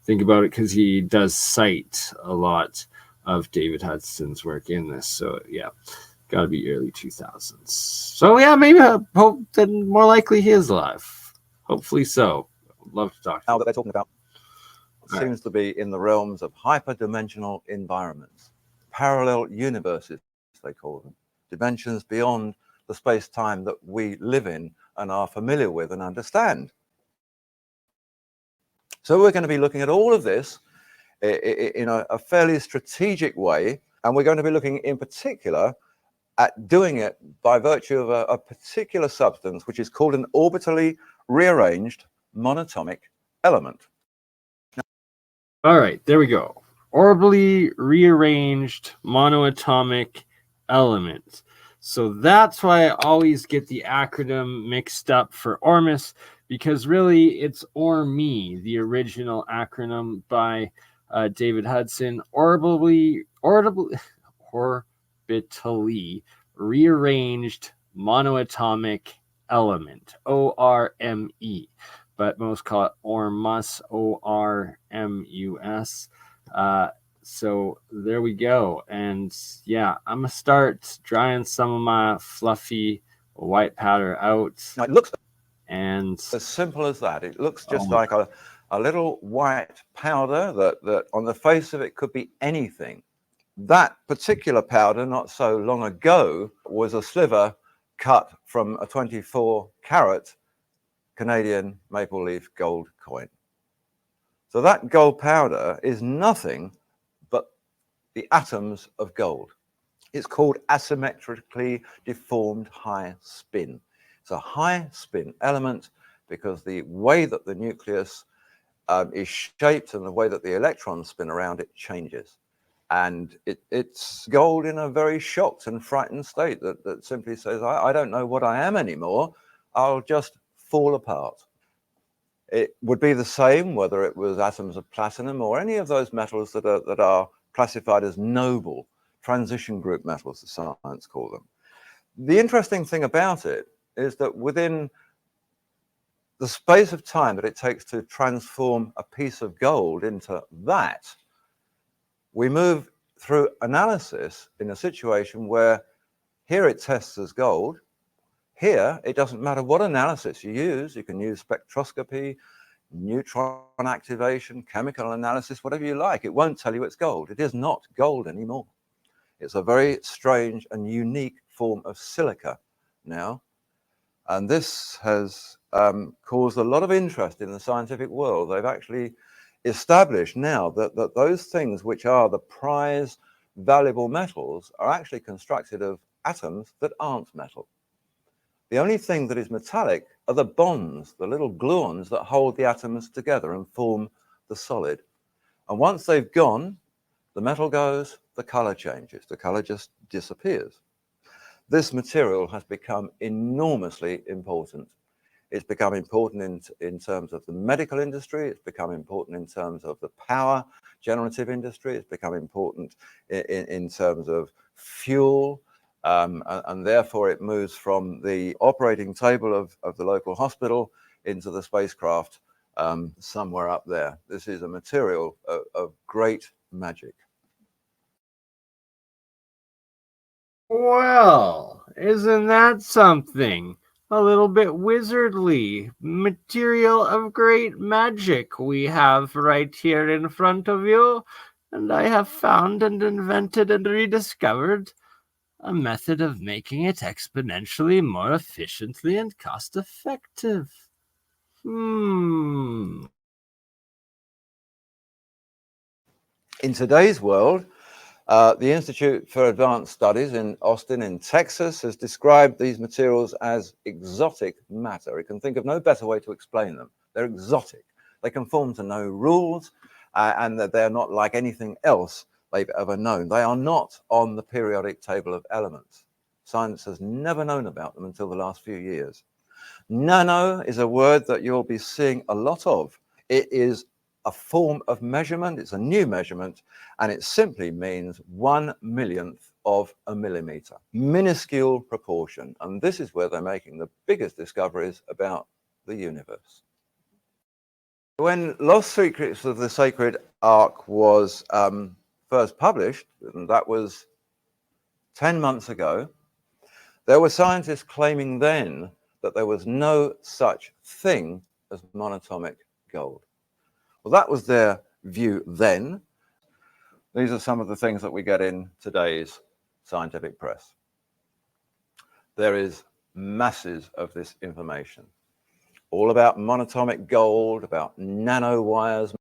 think about it, because he does cite a lot of David Hudson's work in this. So yeah, got to be early 2000s. So yeah, maybe I hope that more likely he is alive. Hopefully so. I'd love to talk to now that they're talking about seems to be in the realms of hyperdimensional environments, parallel universes, they call them, dimensions beyond the space-time that we live in and are familiar with and understand. So we're going to be looking at all of this in a fairly strategic way, and we're going to be looking in particular at doing it by virtue of a particular substance which is called an orbitally rearranged monatomic element. All right, there we go. Orbitally rearranged monoatomic element. So that's why I always get the acronym mixed up for ORMUS, because really it's ORME, the original acronym by David Hudson. Orbitally rearranged monoatomic element, ORME, but most call it ORMUS, ORMUS. So there we go. And yeah, I'm gonna start drying some of my fluffy white powder out. Now, it looks And as simple as that. It looks just Oh. like a little white powder that on the face of it could be anything. That particular powder, not so long ago, was a sliver cut from a 24-carat Canadian maple leaf gold coin. So that gold powder is nothing but the atoms of gold. It's called asymmetrically deformed high spin. It's a high spin element because the way that the nucleus is shaped and the way that the electrons spin around it changes. And it's gold in a very shocked and frightened state that simply says, I don't know what I am anymore. I'll just fall apart. It would be the same whether it was atoms of platinum or any of those metals that are classified as noble, transition group metals, as science call them. The interesting thing about it is that within the space of time that it takes to transform a piece of gold into that, we move through analysis in a situation where here it tests as gold. Here, it doesn't matter what analysis you use. You can use spectroscopy, neutron activation, chemical analysis, whatever you like. It won't tell you it's gold. It is not gold anymore. It's a very strange and unique form of silica now. And this has caused a lot of interest in the scientific world. They've actually established now that those things which are the prize valuable metals are actually constructed of atoms that aren't metal. The only thing that is metallic are the bonds, the little gluons that hold the atoms together and form the solid. And once they've gone, the metal goes, the color changes, the color just disappears. This material has become enormously important. It's become important in terms of the medical industry. It's become important in terms of the power generative industry. It's become important in terms of fuel. And therefore it moves from the operating table of the local hospital into the spacecraft somewhere up there. This is a material of great magic. well, isn't that something? A little bit wizardly. Material of great magic we have right here in front of you. And I have found and invented and rediscovered a method of making it exponentially more efficiently and cost-effective. In today's world, the Institute for Advanced Studies in Austin, in Texas, has described these materials as exotic matter. It can think of no better way to explain them. They're exotic. They conform to no rules, and that they're not like anything else they've ever known. They are not on the periodic table of elements. Science has never known about them until the last few years. Nano is a word that you'll be seeing a lot of. It is a form of measurement. It's a new measurement, and it simply means 1/1,000,000th of a millimeter. Minuscule proportion. And this is where they're making the biggest discoveries about the universe. When Lost Secrets of the Sacred Ark was first published, and that was 10 months ago, there were scientists claiming then that there was no such thing as monatomic gold. Well, that was their view then. These are some of the things that we get in today's scientific press. There is masses of this information, all about monatomic gold, about nanowires.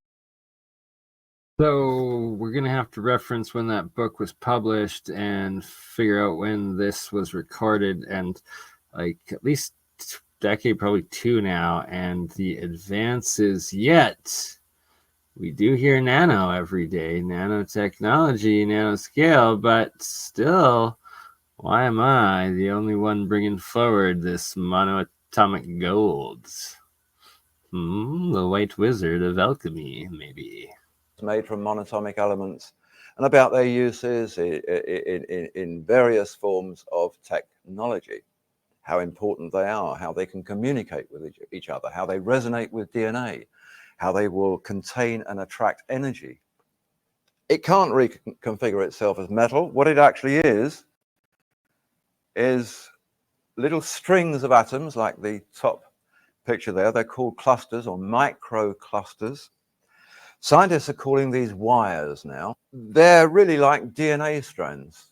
So we're going to have to reference when that book was published and figure out when this was recorded, and like at least a decade, probably two now, and the advances yet. We do hear nano every day, nanotechnology, nanoscale, but still, why am I the only one bringing forward this monoatomic gold? The White Wizard of Alchemy, maybe. Made from monatomic elements, and about their uses in various forms of technology, how important they are, how they can communicate with each other, how they resonate with DNA, how they will contain and attract energy. it can't reconfigure itself as metal. What it actually is little strings of atoms, like the top picture there. They're called clusters or microclusters. Scientists are calling these wires now. They're really like DNA strands.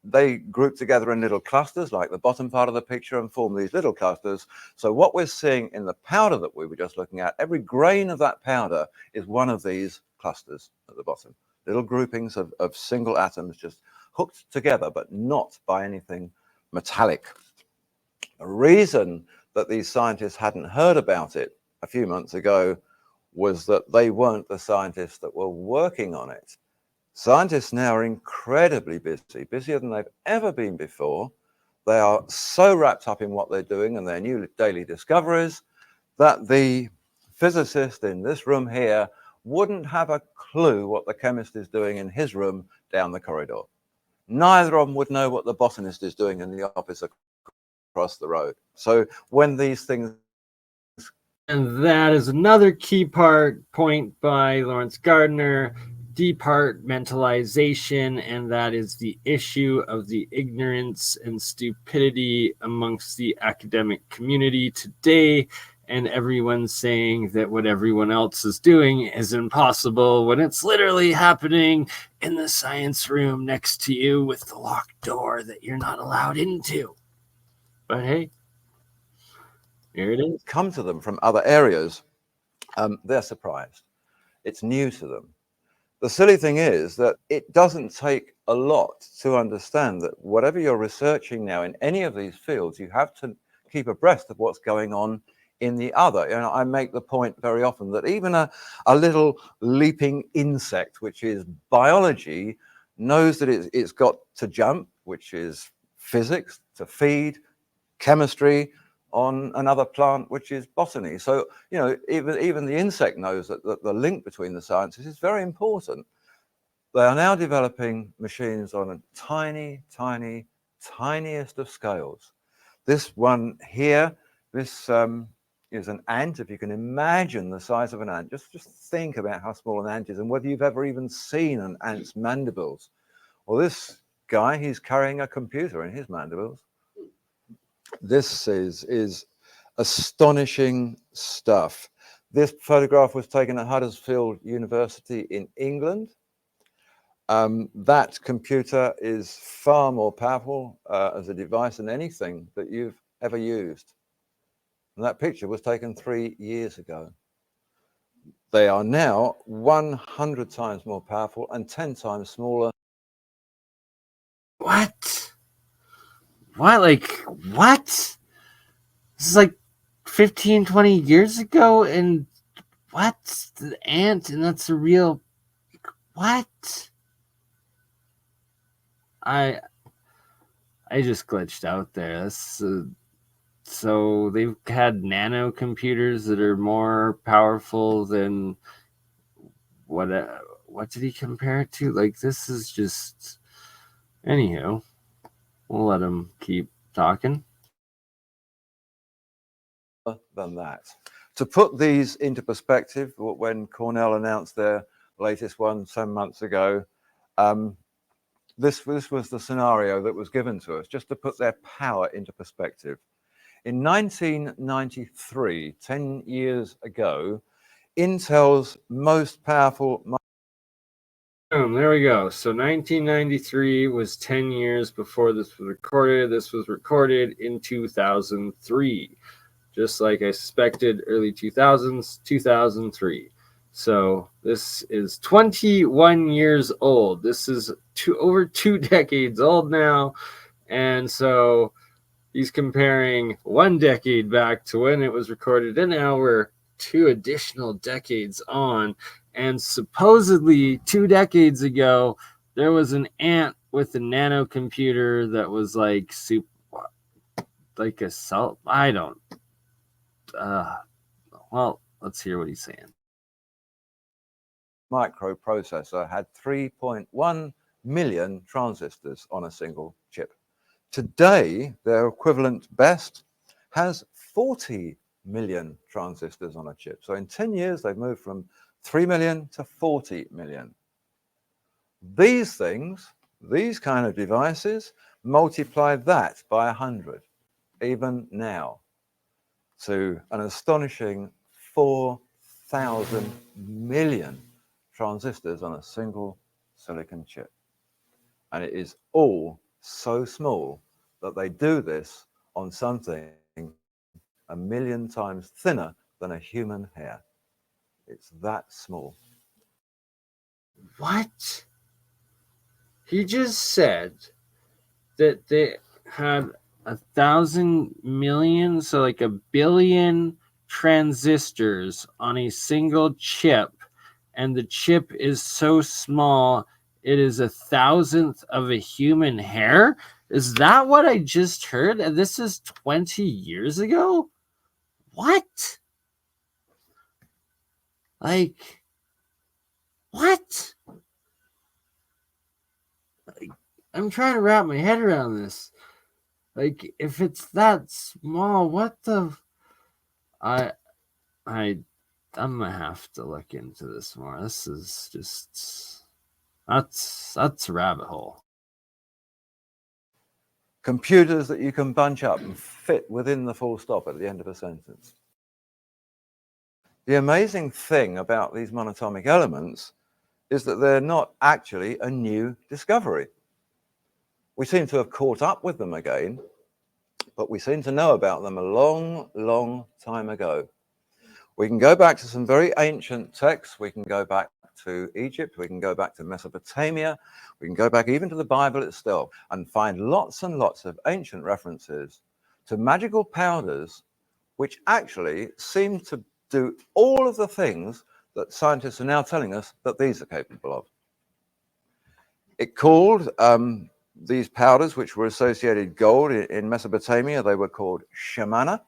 They group together in little clusters, like the bottom part of the picture, and form these little clusters. So what we're seeing in the powder that we were just looking at, every grain of that powder is one of these clusters at the bottom. Little groupings of single atoms just hooked together, but not by anything metallic. The reason that these scientists hadn't heard about it a few months ago was that they weren't the scientists that were working on it. Scientists now are incredibly busy, busier than they've ever been before. They are so wrapped up in what they're doing and their new daily discoveries that the physicist in this room here wouldn't have a clue what the chemist is doing in his room down the corridor. Neither of them would know what the botanist is doing in the office across the road. So when these things... And that is another key point by Lawrence Gardner, departmentalization, and that is the issue of the ignorance and stupidity amongst the academic community today, and everyone saying that what everyone else is doing is impossible when it's literally happening in the science room next to you with the locked door that you're not allowed into. But hey, here it is. Come to them from other areas, they're surprised. It's new to them. The silly thing is that it doesn't take a lot to understand that whatever you're researching now in any of these fields, you have to keep abreast of what's going on in the other. And I make the point very often that even a little leaping insect, which is biology, knows that it's got to jump, which is physics, to feed, chemistry, on another plant, which is botany. So, you know, even the insect knows that the link between the sciences is very important. They are now developing machines on a tiniest of scales. This one here, this is an ant. If you can imagine the size of an ant, just think about how small an ant is and whether you've ever even seen an ant's mandibles. Well, this guy, he's carrying a computer in his mandibles. This is astonishing stuff. This photograph was taken at Huddersfield University in England. That computer is far more powerful as a device than anything that you've ever used. And that picture was taken 3 years ago. They are now 100 times more powerful and 10 times smaller. What? What? Like, what? This is like 15, 20 years ago, and what? The ant, and that's a real... What? I just glitched out there. That's, so they've had nano computers that are more powerful than... What did he compare it to? Like, this is just... Anywho, we'll let him keep talking. Than that. To put these into perspective, when Cornell announced their latest one some months ago, this was the scenario that was given to us, just to put their power into perspective. In 1993, 10 years ago, Intel's most powerful... Boom, there we go. So 1993 was 10 years before this was recorded. This was recorded in 2003. Just like I suspected, early 2000s, 2003. So this is 21 years old. This is over 2 decades old now. And so he's comparing 1 decade back to when it was recorded, and now we're 2 additional decades on. And supposedly 2 decades ago, there was an ant with a nano computer that was like like a cell. I don't. Well, let's hear what he's saying. Microprocessor had 3.1 million transistors on a single chip. Today, their equivalent best has 40 million transistors on a chip. So in 10 years, they've moved from 3 million to 40 million. These things, these kind of devices, multiply that by 100, even now, to an astonishing 4,000 million transistors on a single silicon chip. And it is all so small that they do this on something 1,000,000 times thinner than a human hair. It's that small. What? He just said that they had 1,000 million, so like 1,000,000,000 transistors on a single chip, and the chip is so small it is 1,000th of a human hair. Is that what I just heard? And this is 20 years ago? What? Like, what? Like, I'm trying to wrap my head around this. Like, if it's that small, what the? I'm gonna have to look into this more. This is just that's a rabbit hole. Computers that you can bunch up and fit within the full stop at the end of a sentence. The amazing thing about these monatomic elements is that they're not actually a new discovery. We seem to have caught up with them again, but we seem to know about them a long, long time ago. We can go back to some very ancient texts. We can go back to Egypt. We can go back to Mesopotamia. We can go back even to the Bible itself and find lots and lots of ancient references to magical powders, which actually seem to do all of the things that scientists are now telling us that these are capable of. It called these powders, which were associated gold in Mesopotamia, they were called shamana.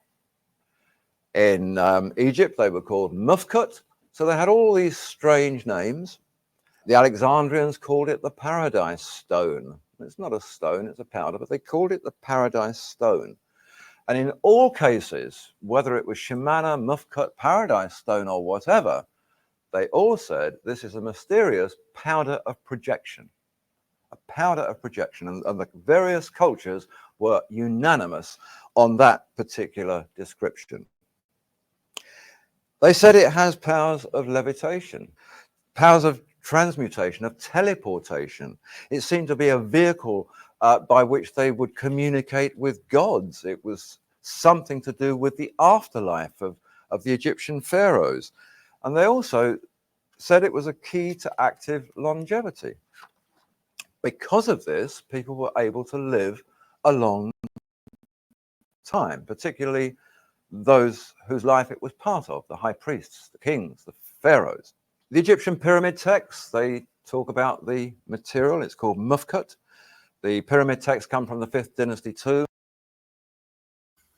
In Egypt, they were called mufkut. So they had all these strange names. The Alexandrians called it the paradise stone. It's not a stone, it's a powder, but they called it the paradise stone. And in all cases, whether it was shamana, mufkut, paradise stone, or whatever, they all said this is a mysterious powder of projection. A powder of projection. And the various cultures were unanimous on that particular description. They said it has powers of levitation, powers of transmutation, of teleportation. It seemed to be a vehicle by which they would communicate with gods. It was something to do with the afterlife of the Egyptian pharaohs. And they also said it was a key to active longevity. Because of this, people were able to live a long time, particularly those whose life it was part of, the high priests, the kings, the pharaohs. The Egyptian pyramid texts, they talk about the material. It's called mufkut. The pyramid texts come from the 5th dynasty too.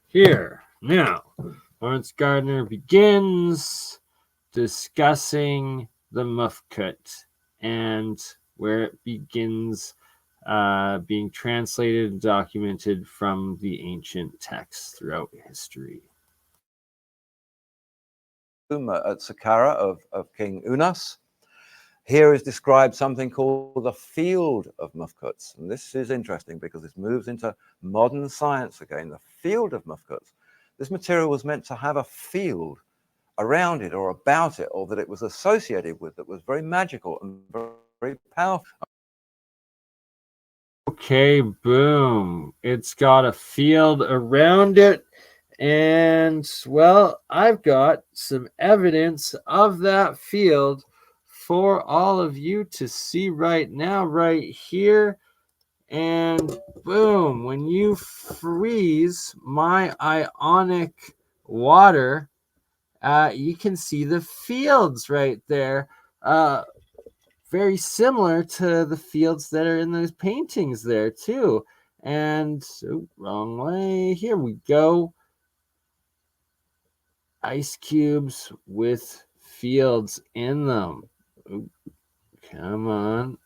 Here, now, Lawrence Gardner begins discussing the mufkut and where it begins being translated and documented from the ancient texts throughout history. At Saqqara of King Unas. Here is described something called the field of mufkuts. And this is interesting because this moves into modern science again, the field of mufkuts. This material was meant to have a field around it or about it, or that it was associated with, that was very magical and very powerful. Okay, boom. It's got a field around it. And, well, I've got some evidence of that field for all of you to see right now, right here. And boom, when you freeze my ionic water, you can see the fields right there. Very similar to the fields that are in those paintings there, too. And, wrong way. Here we go. Ice cubes with fields in them. Ooh, come on.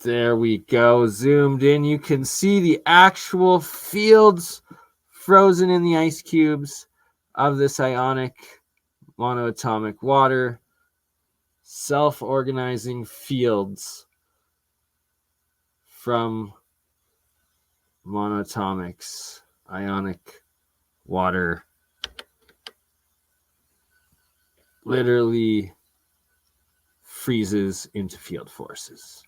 There we go. Zoomed in. You can see the actual fields frozen in the ice cubes of this ionic monoatomic water, self-organizing fields from monoatomics, ionic water, literally freezes into field forces.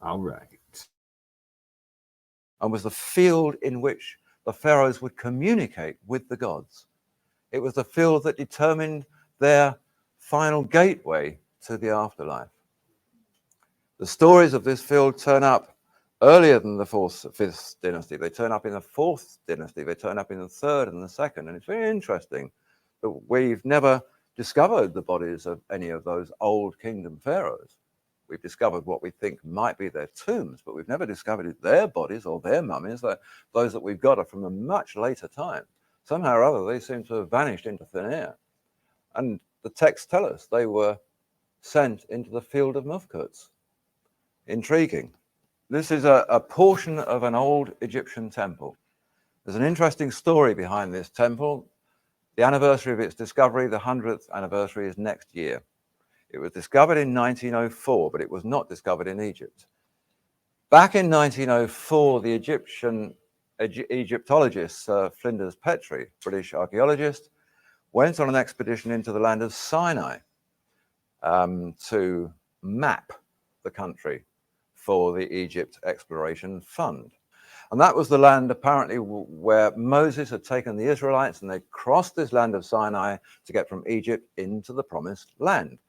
All right. And was the field in which the pharaohs would communicate with the gods. It was the field that determined their final gateway to the afterlife. The stories of this field turn up earlier than the fifth dynasty. They turn up in the fourth dynasty. They turn up in the third and the second. And it's very interesting that we've never discovered the bodies of any of those old kingdom pharaohs. We've discovered what we think might be their tombs, but we've never discovered their bodies or their mummies. Those that we've got are from a much later time. Somehow or other, they seem to have vanished into thin air. And the texts tell us they were sent into the field of Mufkuts. Intriguing. This is a portion of an old Egyptian temple. There's an interesting story behind this temple. The anniversary of its discovery, the 100th anniversary, is next year. It was discovered in 1904, but it was not discovered in Egypt. Back in 1904, the Egyptologist Flinders Petrie, British archaeologist, went on an expedition into the land of Sinai to map the country for the Egypt Exploration Fund. And that was the land apparently where Moses had taken the Israelites, and they crossed this land of Sinai to get from Egypt into the promised land.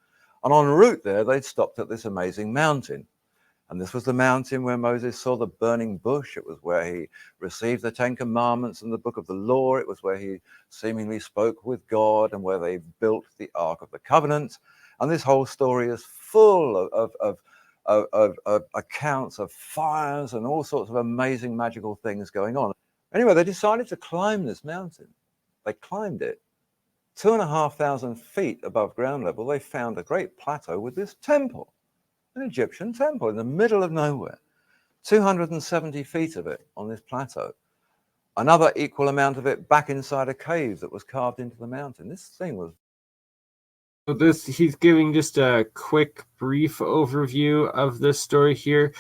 And en route there, they'd stopped at this amazing mountain. And this was the mountain where Moses saw the burning bush. It was where he received the 10 Commandments and the book of the law. It was where he seemingly spoke with God, and where they built the Ark of the Covenant. And this whole story is full of accounts of fires and all sorts of amazing magical things going on. Anyway, they decided to climb this mountain. They climbed it. 2,500 feet above ground level, they found a great plateau with this temple, an Egyptian temple in the middle of nowhere. 270 feet of it on this plateau. Another equal amount of it back inside a cave that was carved into the mountain. This thing was... So he's giving just a quick, brief overview of this story here.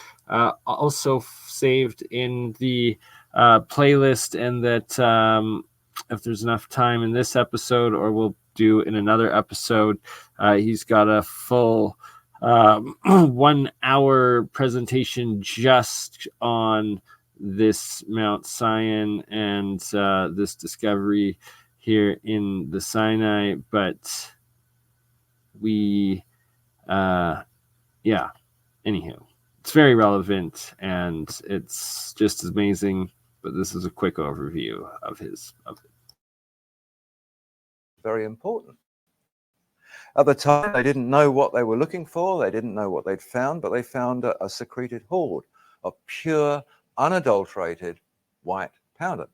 Also saved in the playlist, and that if there's enough time in this episode, or we'll do in another episode, he's got a full 1 hour presentation just on this Mount Sinai and this discovery here in the Sinai. But we anywho, it's very relevant and it's just amazing. But this is a quick overview of it. Very important. At the time, they didn't know what they were looking for. They didn't know what they'd found, but they found a secreted hoard of pure, unadulterated white powder,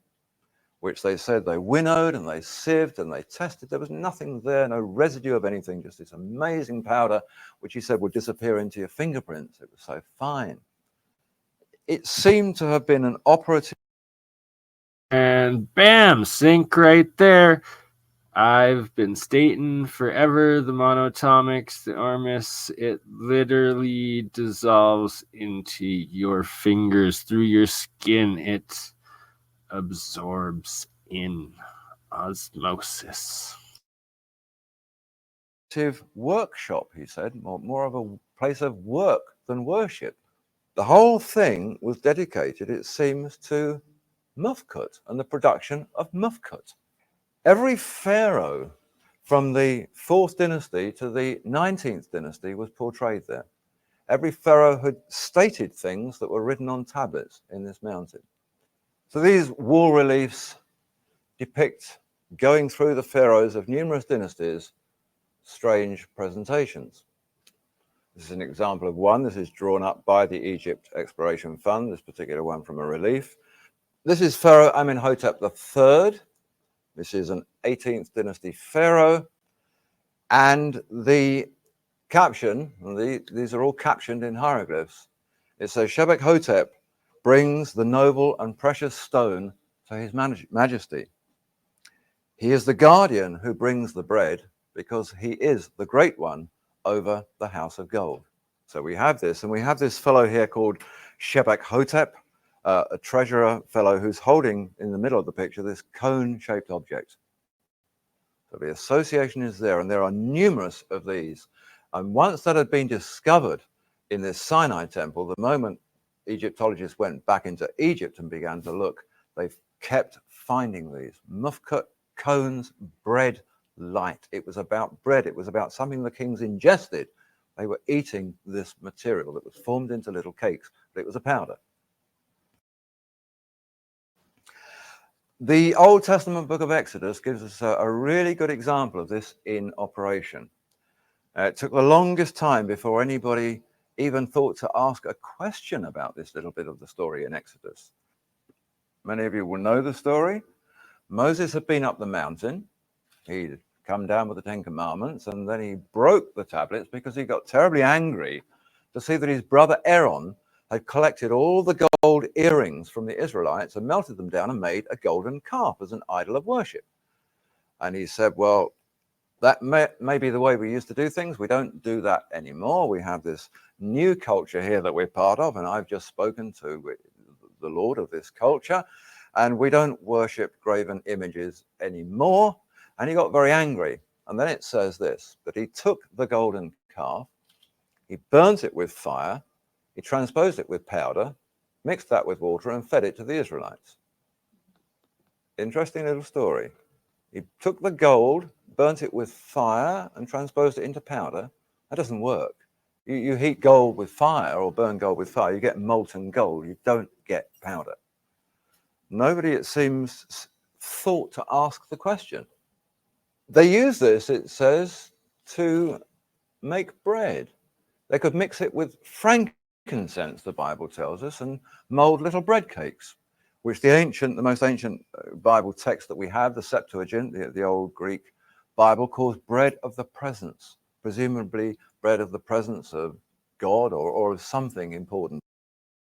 which they said they winnowed and they sieved and they tested. There was nothing there, no residue of anything, just this amazing powder, which he said would disappear into your fingerprints. It was so fine. It seemed to have been an operative... And bam, sync right there. I've been stating forever, the monoatomics, the Armis, it literally dissolves into your fingers, through your skin. It absorbs in osmosis. Workshop, he said, more of a place of work than worship. The whole thing was dedicated, it seems, to Mufkut and the production of Mufkut. Every pharaoh from the 4th dynasty to the 19th dynasty was portrayed there. Every pharaoh had stated things that were written on tablets in this mountain. So these wall reliefs depict, going through the pharaohs of numerous dynasties, strange presentations. This is an example of one. This is drawn up by the Egypt Exploration Fund, this particular one from a relief. This is Pharaoh Amenhotep III. This is an 18th dynasty pharaoh. And the caption, these are all captioned in hieroglyphs. It says, Shebek Hotep brings the noble and precious stone to his majesty. He is the guardian who brings the bread because he is the great one over the house of gold. So we have this, and we have this fellow here called Shebek Hotep, a treasurer fellow who's holding in the middle of the picture this cone-shaped object. So the association is there, and there are numerous of these. And once that had been discovered in this Sinai temple, the moment Egyptologists went back into Egypt and began to look, they've kept finding these. Mufkut cones, bread, light. It was about bread. It was about something the kings ingested. They were eating this material that was formed into little cakes, but it was a powder. The Old Testament book of Exodus gives us a really good example of this in operation. It took the longest time before anybody even thought to ask a question about this little bit of the story in Exodus. Many of you will know the story. Moses had been up the mountain. He'd come down with the Ten Commandments, and then he broke the tablets because he got terribly angry to see that his brother Aaron had collected all the gold earrings from the Israelites and melted them down and made a golden calf as an idol of worship. And he said, well, that may be the way we used to do things. We don't do that anymore. We have this new culture here that we're part of, and I've just spoken to the Lord of this culture, and we don't worship graven images anymore. And he got very angry. And then it says this, that he took the golden calf, he burnt it with fire, he transposed it with powder, mixed that with water, and fed it to the Israelites. Interesting little story. He took the gold, burnt it with fire, and transposed it into powder. That doesn't work. You heat gold with fire or burn gold with fire, you get molten gold. You don't get powder. Nobody, it seems, thought to ask the question. They use this, it says, to make bread. They could mix it with frankincense, the Bible tells us, and mold little bread cakes, which the most ancient Bible text that we have, the Septuagint, the old Greek Bible, calls bread of the presence, presumably bread of the presence of God or of something important.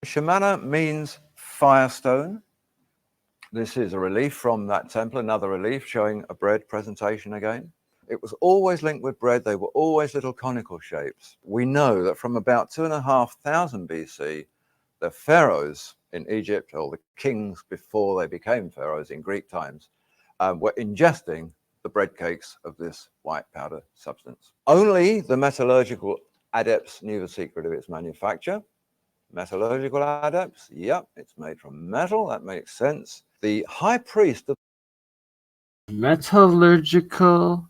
Shemana means firestone. This is a relief from that temple, another relief showing a bread presentation again. It was always linked with bread. They were always little conical shapes. We know that from about 2,500 BC, the pharaohs in Egypt, or the kings before they became pharaohs in Greek times, were ingesting the bread cakes of this white powder substance. Only the metallurgical adepts knew the secret of its manufacture. Metallurgical adepts, yep, it's made from metal, that makes sense. The high priest of Metallurgical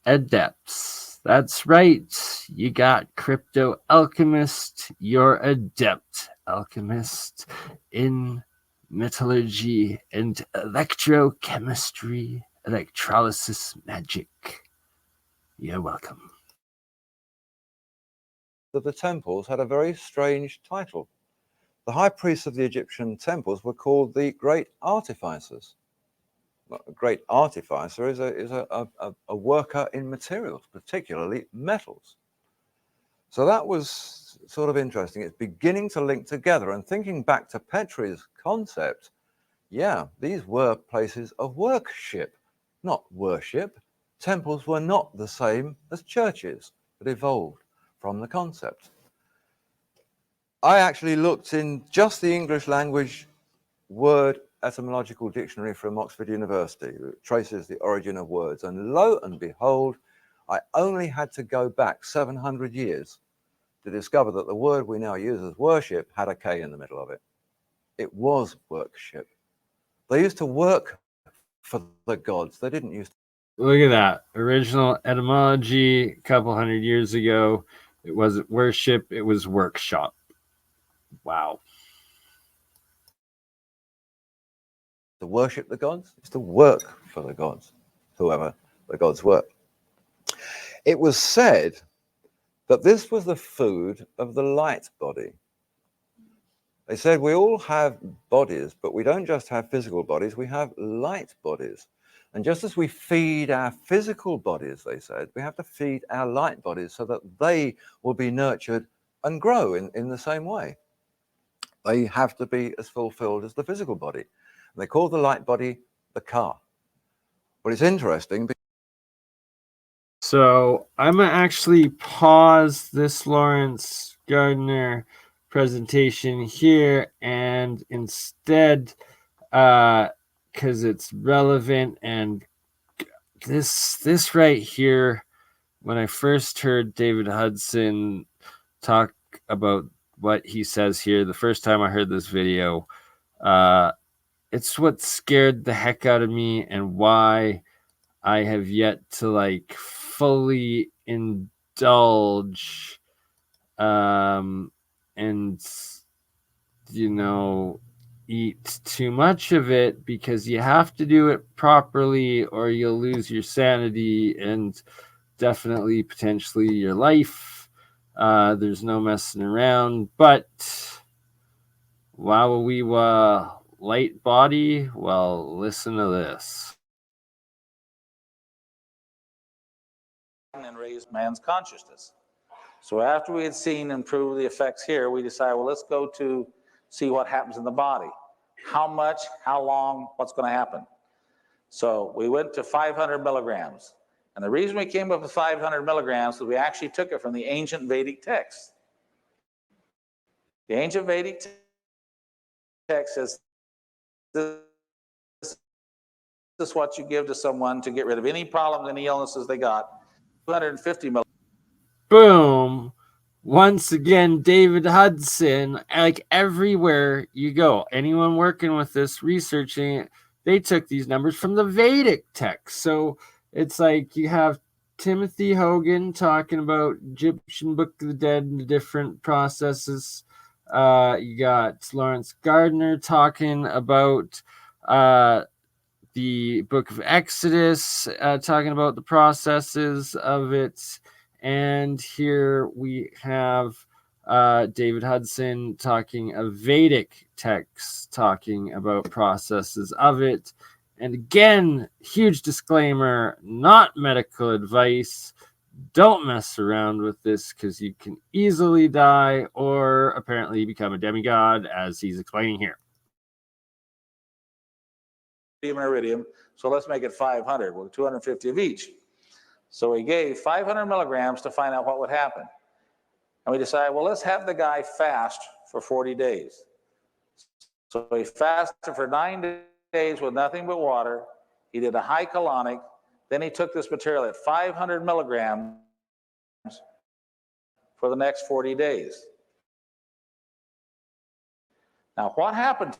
adepts. That's right. You got crypto alchemist, you're adept alchemist in metallurgy and electrochemistry, electrolysis magic. You're welcome. the temples had a very strange title. The high priests of the Egyptian temples were called the Great Artificers. A great artificer is a worker in materials, particularly metals. So that was sort of interesting. It's beginning to link together, and thinking back to Petrie's concept, yeah, these were places of worship, not worship. Temples were not the same as churches, but evolved from the concept. I actually looked in just the English language word etymological dictionary from Oxford University that traces the origin of words, and lo and behold, I only had to go back 700 years to discover that the word we now use as worship had a K in the middle of it. It was worship. They used to work for the gods. They didn't use to. Look at that. Original etymology a couple hundred years ago. It wasn't worship, it was workshop. Wow. To worship the gods, it's to work for the gods, whoever the gods were. It was said that this was the food of the light body. They said we all have bodies, but we don't just have physical bodies, we have light bodies. And just as we feed our physical bodies, they said, we have to feed our light bodies so that they will be nurtured and grow in the same way. They have to be as fulfilled as the physical body. They call the light body the car. Well, it's interesting because So I'm going to actually pause this Lawrence Gardner presentation here, and instead, because it's relevant, and this right here, when I first heard David Hudson talk about what he says here, the first time I heard this video, it's what scared the heck out of me, and why I have yet to like fully indulge and eat too much of it, because you have to do it properly or you'll lose your sanity and definitely potentially your life. There's no messing around. But while we light body, well, listen to this. And raise man's consciousness. So after we had seen and proved the effects here, we decided, well, let's go to see what happens in the body. How much, how long, what's going to happen? So we went to 500 milligrams. And the reason we came up with 500 milligrams is we actually took it from the ancient Vedic text. The ancient Vedic text says, this is what you give to someone to get rid of any problems, any illnesses they got. 250 milligrams. Boom. Once again, David Hudson, like everywhere you go, anyone working with this, researching it, they took these numbers from the Vedic text. So it's like you have Timothy Hogan talking about Egyptian Book of the Dead and the different processes. You got Lawrence Gardner talking about the Book of Exodus, talking about the processes of it. And here we have David Hudson talking of Vedic texts, talking about processes of it. And again, huge disclaimer, not medical advice. Don't mess around with this, because you can easily die or apparently become a demigod, as he's explaining here. Iridium, so let's make it 500. Well, 250 of each. So we gave 500 milligrams to find out what would happen. And we decided, well, let's have the guy fast for 40 days. So he fasted for 9 days with nothing but water. He did a high colonic. Then he took this material at 500 milligrams for the next 40 days. Now, what happened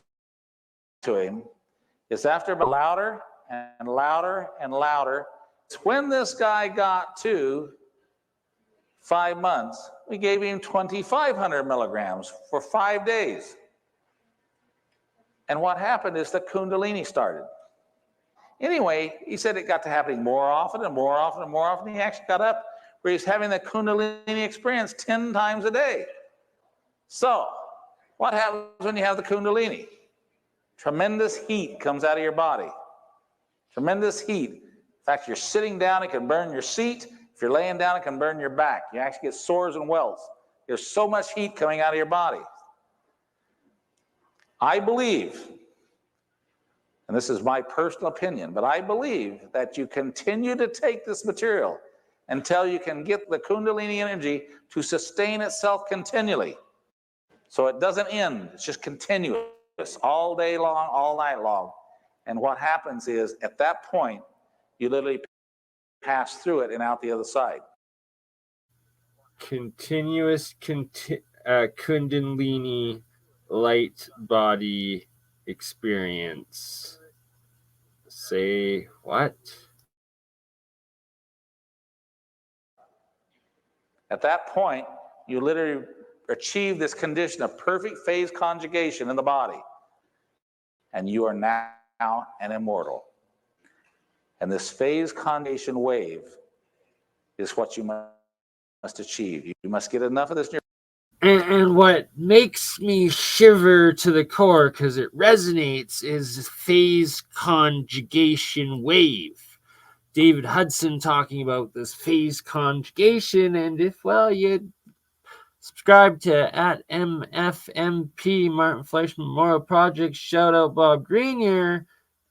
to him is after louder and louder and louder, when this guy got to 5 months, we gave him 2,500 milligrams for 5 days. And what happened is the Kundalini started. Anyway, he said it got to happening more often and more often and more often. He actually got up where he's having the Kundalini experience 10 times a day. So, what happens when you have the Kundalini? Tremendous heat comes out of your body. Tremendous heat. In fact, you're sitting down, it can burn your seat. If you're laying down, it can burn your back. You actually get sores and welts. There's so much heat coming out of your body. I believe, and this is my personal opinion, but I believe that you continue to take this material until you can get the Kundalini energy to sustain itself continually. So it doesn't end, it's just continuous, all day long, all night long. And what happens is, at that point, you literally pass through it and out the other side. Continuous Kundalini light body experience. Say what? At that point, you literally achieve this condition of perfect phase conjugation in the body. And you are now an immortal. And this phase conjugation wave is what you must achieve. You must get enough of this. And what makes me shiver to the core, because it resonates, is phase conjugation wave. David Hudson talking about this phase conjugation, and if, well, you subscribe to @MFMP, Martin Fleischmann Memorial Project, shout out Bob Grenier,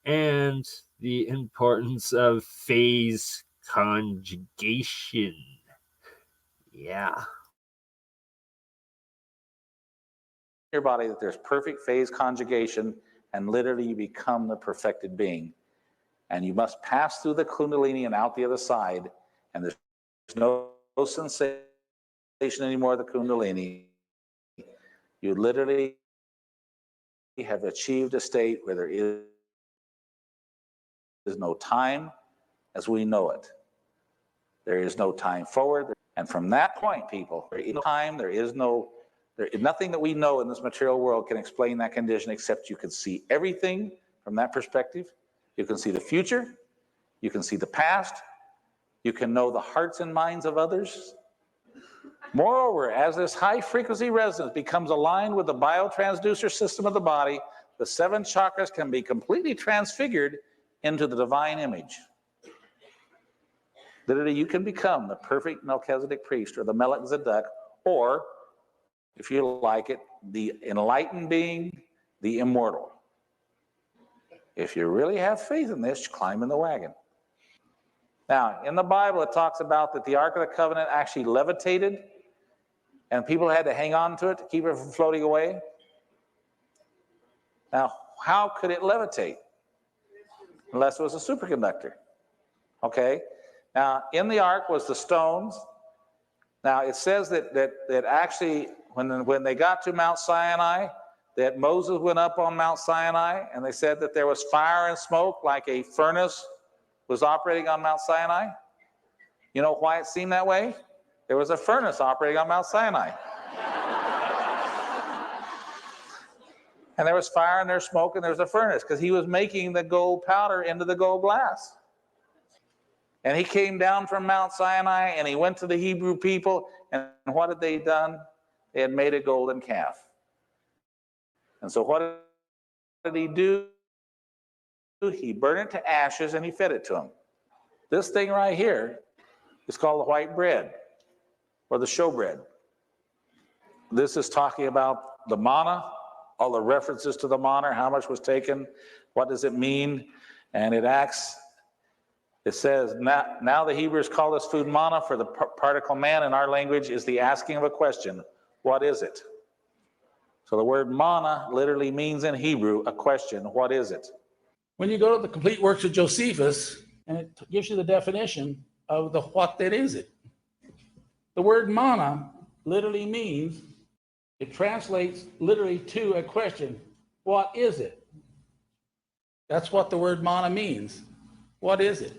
and the importance of phase conjugation. Yeah. Your body that there's perfect phase conjugation, and literally you become the perfected being. And you must pass through the Kundalini and out the other side, and there's no sensation anymore of the Kundalini. You literally have achieved a state where there is no time as we know it. There is no time forward. And from that point, people, there is no time, nothing that we know in this material world can explain that condition, except you can see everything from that perspective. You can see the future. You can see the past. You can know the hearts and minds of others. Moreover, as this high frequency resonance becomes aligned with the biotransducer system of the body, the 7 chakras can be completely transfigured into the divine image. Literally, you can become the perfect Melchizedek priest, or the Melech Tzedek, or, if you like it, the enlightened being, the immortal. If you really have faith in this, climb in the wagon. Now, in the Bible, it talks about that the Ark of the Covenant actually levitated, and people had to hang on to it to keep it from floating away. Now, how could it levitate? Unless it was a superconductor. Okay? Now, in the ark was the stones. Now, it says that actually, when they got to Mount Sinai, that Moses went up on Mount Sinai, and they said that there was fire and smoke like a furnace was operating on Mount Sinai. You know why it seemed that way? There was a furnace operating on Mount Sinai. And there was fire and there's smoke and there's a furnace, because he was making the gold powder into the gold glass. And he came down from Mount Sinai and he went to the Hebrew people, and what had they done? They had made a golden calf. And so what did he do? He burned it to ashes and he fed it to them. This thing right here is called the white bread, or the showbread. This is talking about the manna, all the references to the manna, how much was taken, what does it mean, and it says, now the Hebrews call this food manna, for the particle man in our language is the asking of a question. What is it? So the word manna literally means in Hebrew a question. What is it? When you go to the complete works of Josephus, and it gives you the definition of the what that is it. The word manna literally means, it translates literally to a question. What is it? That's what the word manna means. What is it?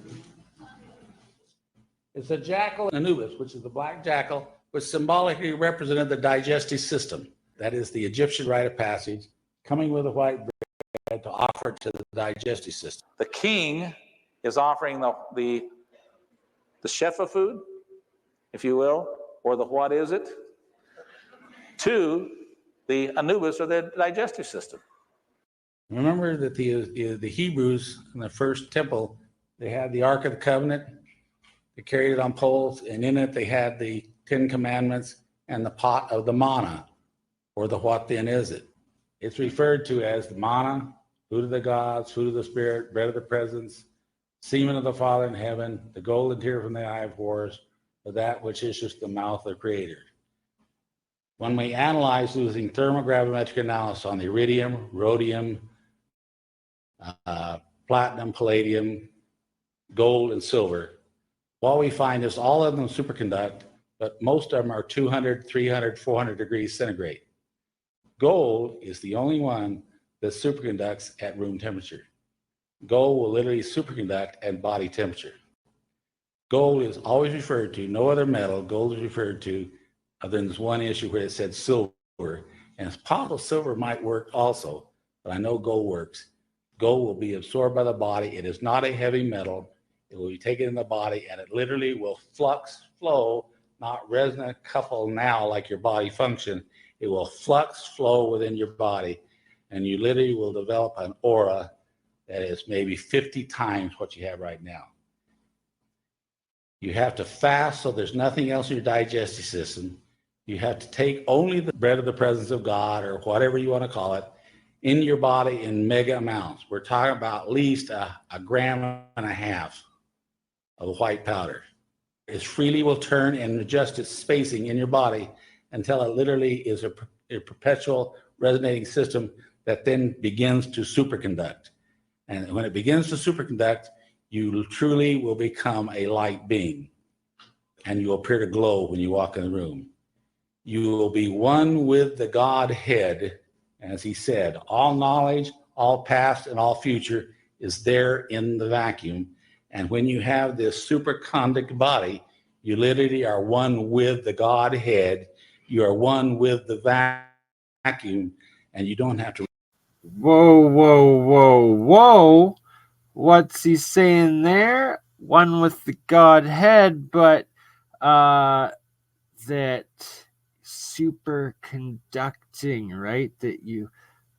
It's a jackal, Anubis, which is the black jackal, which symbolically represented the digestive system. That is the Egyptian rite of passage, coming with a white bread to offer to the digestive system. The king is offering the shefa food, if you will, or the what is it, to the Anubis, or the digestive system. Remember that the Hebrews in the first temple, they had the Ark of the Covenant. They carried it on poles, and in it they had the 10 Commandments and the pot of the manna, or the what then is it. It's referred to as the manna, food of the gods, food of the spirit, bread of the presence, semen of the Father in heaven, the golden tear from the eye of horrors, or that which issues the mouth of the Creator. When we analyze using thermogravimetric analysis on the iridium, rhodium, platinum, palladium, gold, and silver, what we find is all of them superconduct, but most of them are 200, 300, 400 degrees centigrade. Gold is the only one that superconducts at room temperature. Gold will literally superconduct at body temperature. Gold is always referred to, no other metal, gold is referred to, other than this one issue where it said silver. And it's possible silver might work also, but I know gold works. Gold will be absorbed by the body. It is not a heavy metal. It will be taken in the body, and it literally will flux, flow, not resonant couple now like your body function. It will flux, flow within your body, and you literally will develop an aura that is maybe 50 times what you have right now. You have to fast so there's nothing else in your digestive system. You have to take only the bread of the presence of God, or whatever you want to call it, in your body in mega amounts. We're talking about at least a gram and a half of the white powder. It freely will turn and adjust its spacing in your body until it literally is a perpetual resonating system that then begins to superconduct. And when it begins to superconduct, you truly will become a light being, and you will appear to glow when you walk in the room. You will be one with the Godhead, as he said. All knowledge, all past, and all future is there in the vacuum. And when you have this superconduct body, you literally are one with the Godhead. You are one with the vacuum, and you don't have to. Whoa, whoa, whoa, whoa. What's he saying there? One with the Godhead, but that superconducting, right? That you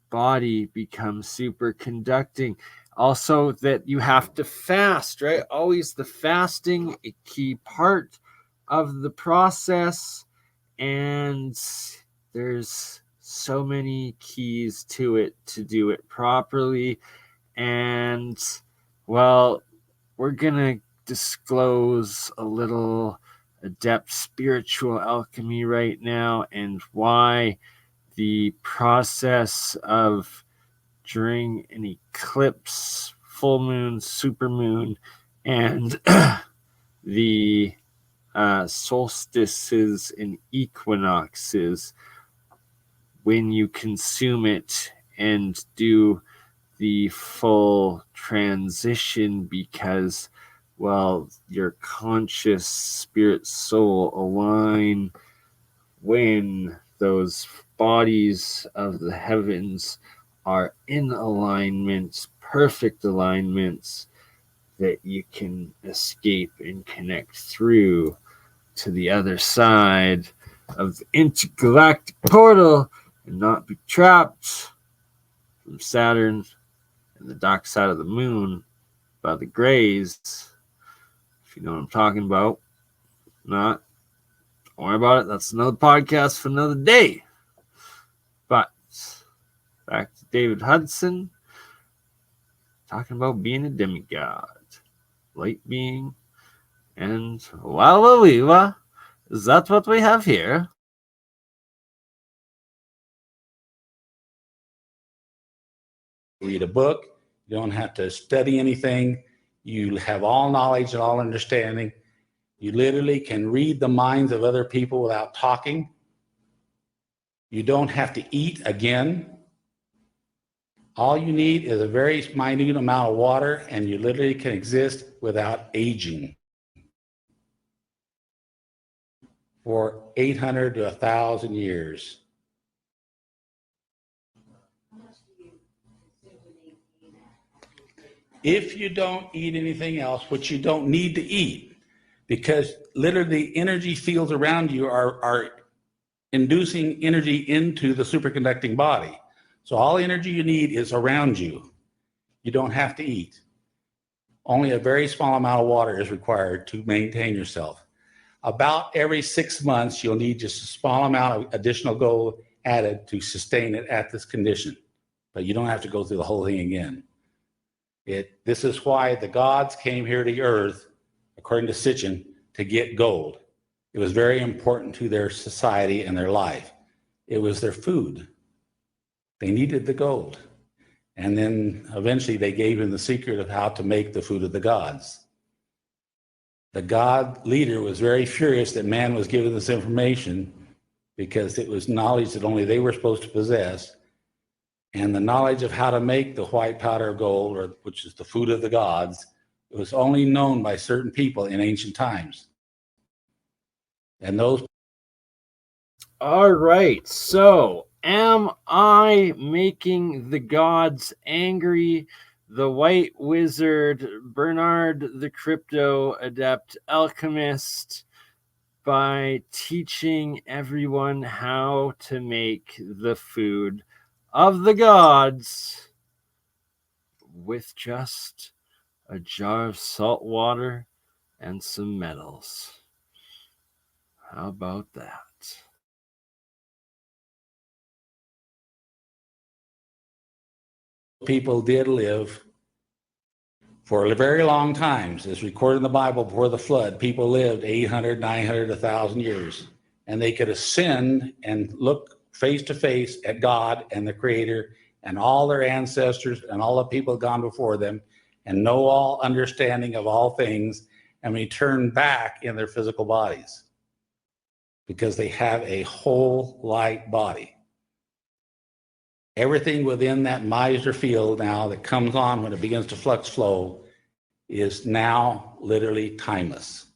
body becomes superconducting. Also that you have to fast, right? Always the fasting, a key part of the process. And there's so many keys to it to do it properly. And well, we're gonna disclose a little adept spiritual alchemy right now, and why the process of during an eclipse, full moon, supermoon, and the solstices and equinoxes, when you consume it and do the full transition, because, well, your conscious spirit soul align when those bodies of the heavens are in alignments, perfect alignments, that you can escape and connect through to the other side of the intergalactic portal and not be trapped from Saturn and the dark side of the moon by the Greys. If you know what I'm talking about. Not, don't worry about it. That's another podcast for another day. But back to David Hudson, talking about being a demigod, light being, and Wawawiwa. Is that what we have here? Read a book. You don't have to study anything. You have all knowledge and all understanding. You literally can read the minds of other people without talking. You don't have to eat again. All you need is a very minute amount of water, and you literally can exist without aging for 800 to 1,000 years. If you don't eat anything else, which you don't need to eat, because literally the energy fields around you are inducing energy into the superconducting body. So all energy you need is around you. You don't have to eat. Only a very small amount of water is required to maintain yourself. About every 6 months, you'll need just a small amount of additional gold added to sustain it at this condition. But you don't have to go through the whole thing again. This is why the gods came here to earth, according to Sitchin, to get gold. It was very important to their society and their life. It was their food. They needed the gold. And then eventually they gave him the secret of how to make the food of the gods. The god leader was very furious that man was given this information, because it was knowledge that only they were supposed to possess. And the knowledge of how to make the white powder of gold, which is the food of the gods, it was only known by certain people in ancient times. And those. All right. So, am I making the gods angry? The White Wizard, Bernard the Crypto Adept Alchemist, by teaching everyone how to make the food of the gods with just a jar of salt water and some metals. How about that? People did live For a very long times, as recorded in the Bible before the flood, people lived 800, 900, 1,000 years, and they could ascend and look face to face at God and the Creator and all their ancestors and all the people gone before them, and know all understanding of all things, and return back in their physical bodies because they have a whole light body. Everything within that Meissner field now that comes on when it begins to flux flow is now literally timeless.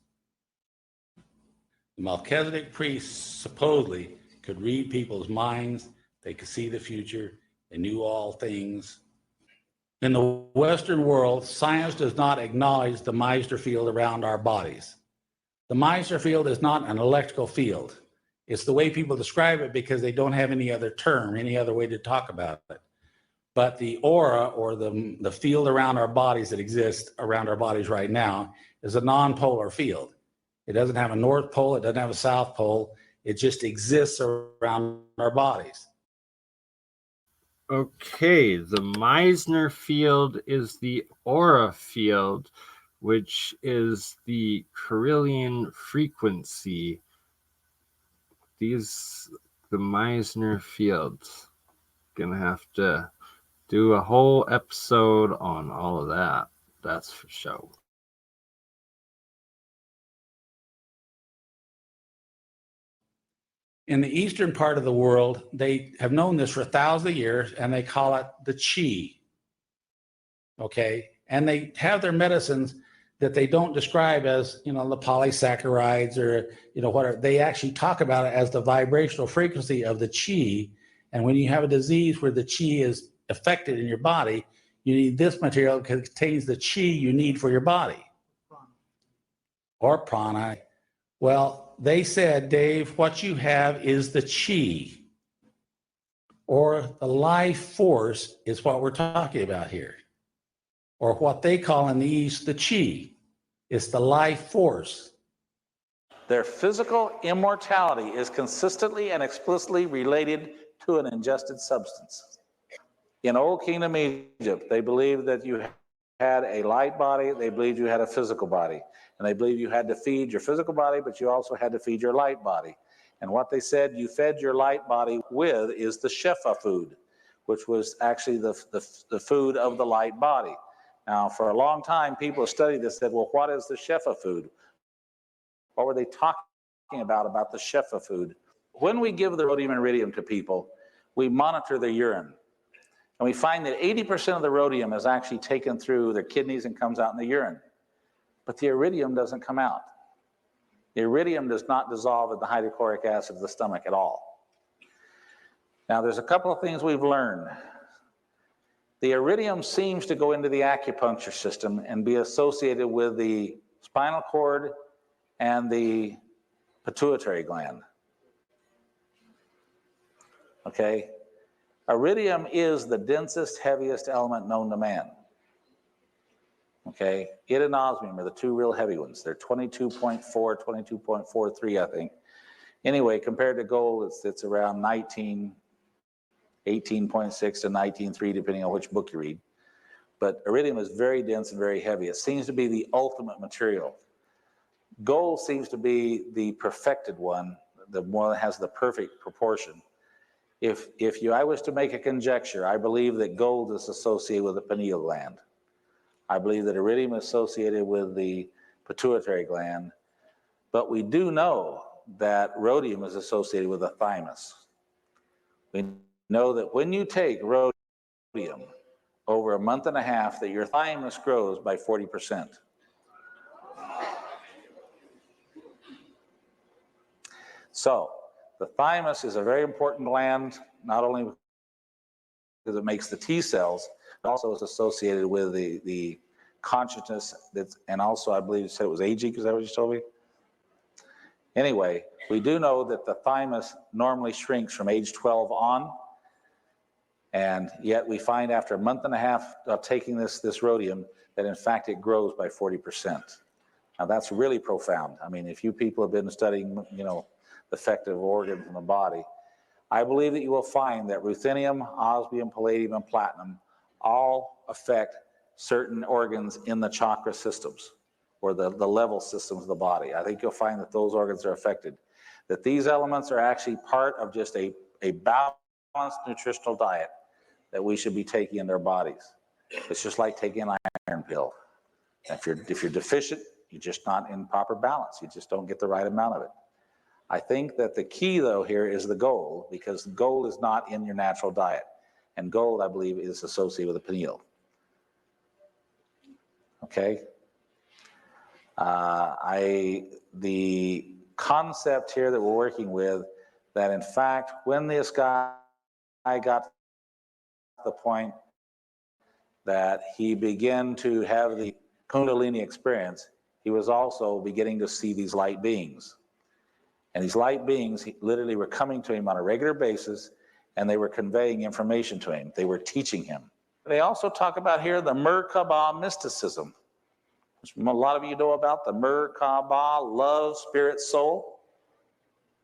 The Melchizedek priests supposedly could read people's minds. They could see the future. They knew all things. In the Western world, science does not acknowledge the Meissner field around our bodies. The Meissner field is not an electrical field. It's the way people describe it because they don't have any other term, any other way to talk about it. But the aura, or the field around our bodies that exists around our bodies right now, is a non-polar field. It doesn't have a North Pole, it doesn't have a South Pole, it just exists around our bodies. Okay, the Meissner field is the aura field, which is the Carillion frequency. The Meissner fields. Gonna have to do a whole episode on all of that. That's for sure. In the eastern part of the world, they have known this for thousands of years, and they call it the chi. Okay, and they have their medicines that they don't describe as, the polysaccharides or, whatever. They actually talk about it as the vibrational frequency of the chi. And when you have a disease where the chi is affected in your body, you need this material because it contains the chi you need for your body. Or prana. Well, they said, Dave, what you have is the chi, or the life force is what we're talking about here. Or what they call in the East, the chi. It's the life force. Their physical immortality is consistently and explicitly related to an ingested substance. In Old Kingdom Egypt, they believed that you had a light body, they believed you had a physical body. And they believed you had to feed your physical body, but you also had to feed your light body. And what they said you fed your light body with is the Shefa food, which was actually the food of the light body. Now, for a long time, people have studied this, said, well, what is the Shefa food? What were they talking about the Shefa food? When we give the rhodium and iridium to people, we monitor their urine. And we find that 80% of the rhodium is actually taken through their kidneys and comes out in the urine. But the iridium doesn't come out. The iridium does not dissolve in the hydrochloric acid of the stomach at all. Now, there's a couple of things we've learned. The iridium seems to go into the acupuncture system and be associated with the spinal cord and the pituitary gland. Okay? Iridium is the densest, heaviest element known to man. Okay, it and osmium are the two real heavy ones. They're 22.4, 22.43, I think. Anyway, compared to gold, it's around 18.6 to 19.3, depending on which book you read. But iridium is very dense and very heavy. It seems to be the ultimate material. Gold seems to be the perfected one, the one that has the perfect proportion. If I was to make a conjecture, I believe that gold is associated with the pineal gland. I believe that iridium is associated with the pituitary gland, but we do know that rhodium is associated with the thymus. We know that when you take rhodium over a month and a half, that your thymus grows by 40%. So the thymus is a very important gland, not only because it makes the T cells, also is associated with the consciousness, and also I believe you said it was aging, is that what you told me? Anyway, we do know that the thymus normally shrinks from age 12 on, and yet we find after a month and a half of taking this rhodium that in fact it grows by 40%. Now that's really profound. I mean, if you people have been studying, the effect of organs in the body, I believe that you will find that ruthenium, osmium, palladium, and platinum all affect certain organs in the chakra systems or the level systems of the body. I think you'll find that those organs are affected. That these elements are actually part of just a balanced nutritional diet that we should be taking in their bodies. It's just like taking an iron pill. If you're deficient, you're just not in proper balance. You just don't get the right amount of it. I think that the key, though, here is the gold, because gold is not in your natural diet. And gold, I believe, is associated with the pineal. Okay? The concept here that we're working with, that in fact, when this guy got to the point that he began to have the Kundalini experience, he was also beginning to see these light beings. And these light beings literally were coming to him on a regular basis, and they were conveying information to him. They were teaching him. They also talk about here the Merkaba mysticism, which a lot of you know about, the Merkaba, love, spirit, soul.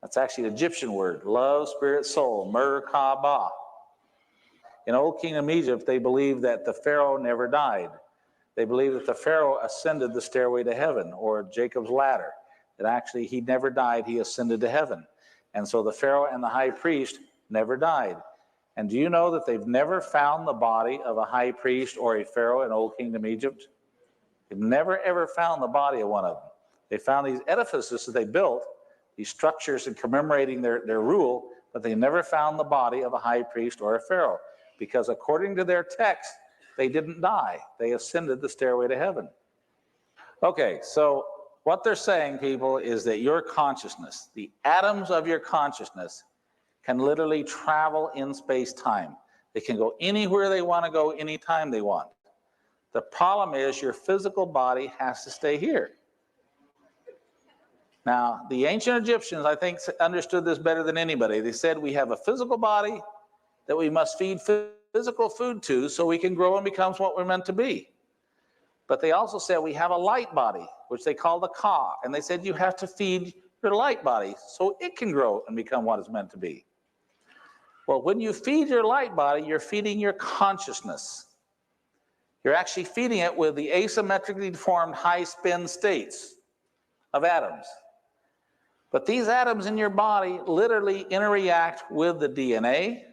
That's actually an Egyptian word, love, spirit, soul, Merkaba. In Old Kingdom Egypt, they believed that the Pharaoh never died. They believed that the Pharaoh ascended the stairway to heaven, or Jacob's ladder, that actually he never died, he ascended to heaven. And so the Pharaoh and the high priest never died. And do you know that they've never found the body of a high priest or a Pharaoh in Old Kingdom Egypt? They've never ever found the body of one of them. They found these edifices that they built, these structures in commemorating their rule, but they never found the body of a high priest or a Pharaoh, because according to their text, they didn't die. They ascended the stairway to heaven. Okay, so what they're saying, people, is that your consciousness, the atoms of your consciousness, can literally travel in space-time. They can go anywhere they want to go, anytime they want. The problem is your physical body has to stay here. Now, the ancient Egyptians, I think, understood this better than anybody. They said we have a physical body that we must feed physical food to so we can grow and become what we're meant to be. But they also said we have a light body, which they call the Ka, and they said you have to feed your light body so it can grow and become what it's meant to be. Well, when you feed your light body, you're feeding your consciousness. You're actually feeding it with the asymmetrically formed high-spin states of atoms. But these atoms in your body literally interact with the DNA.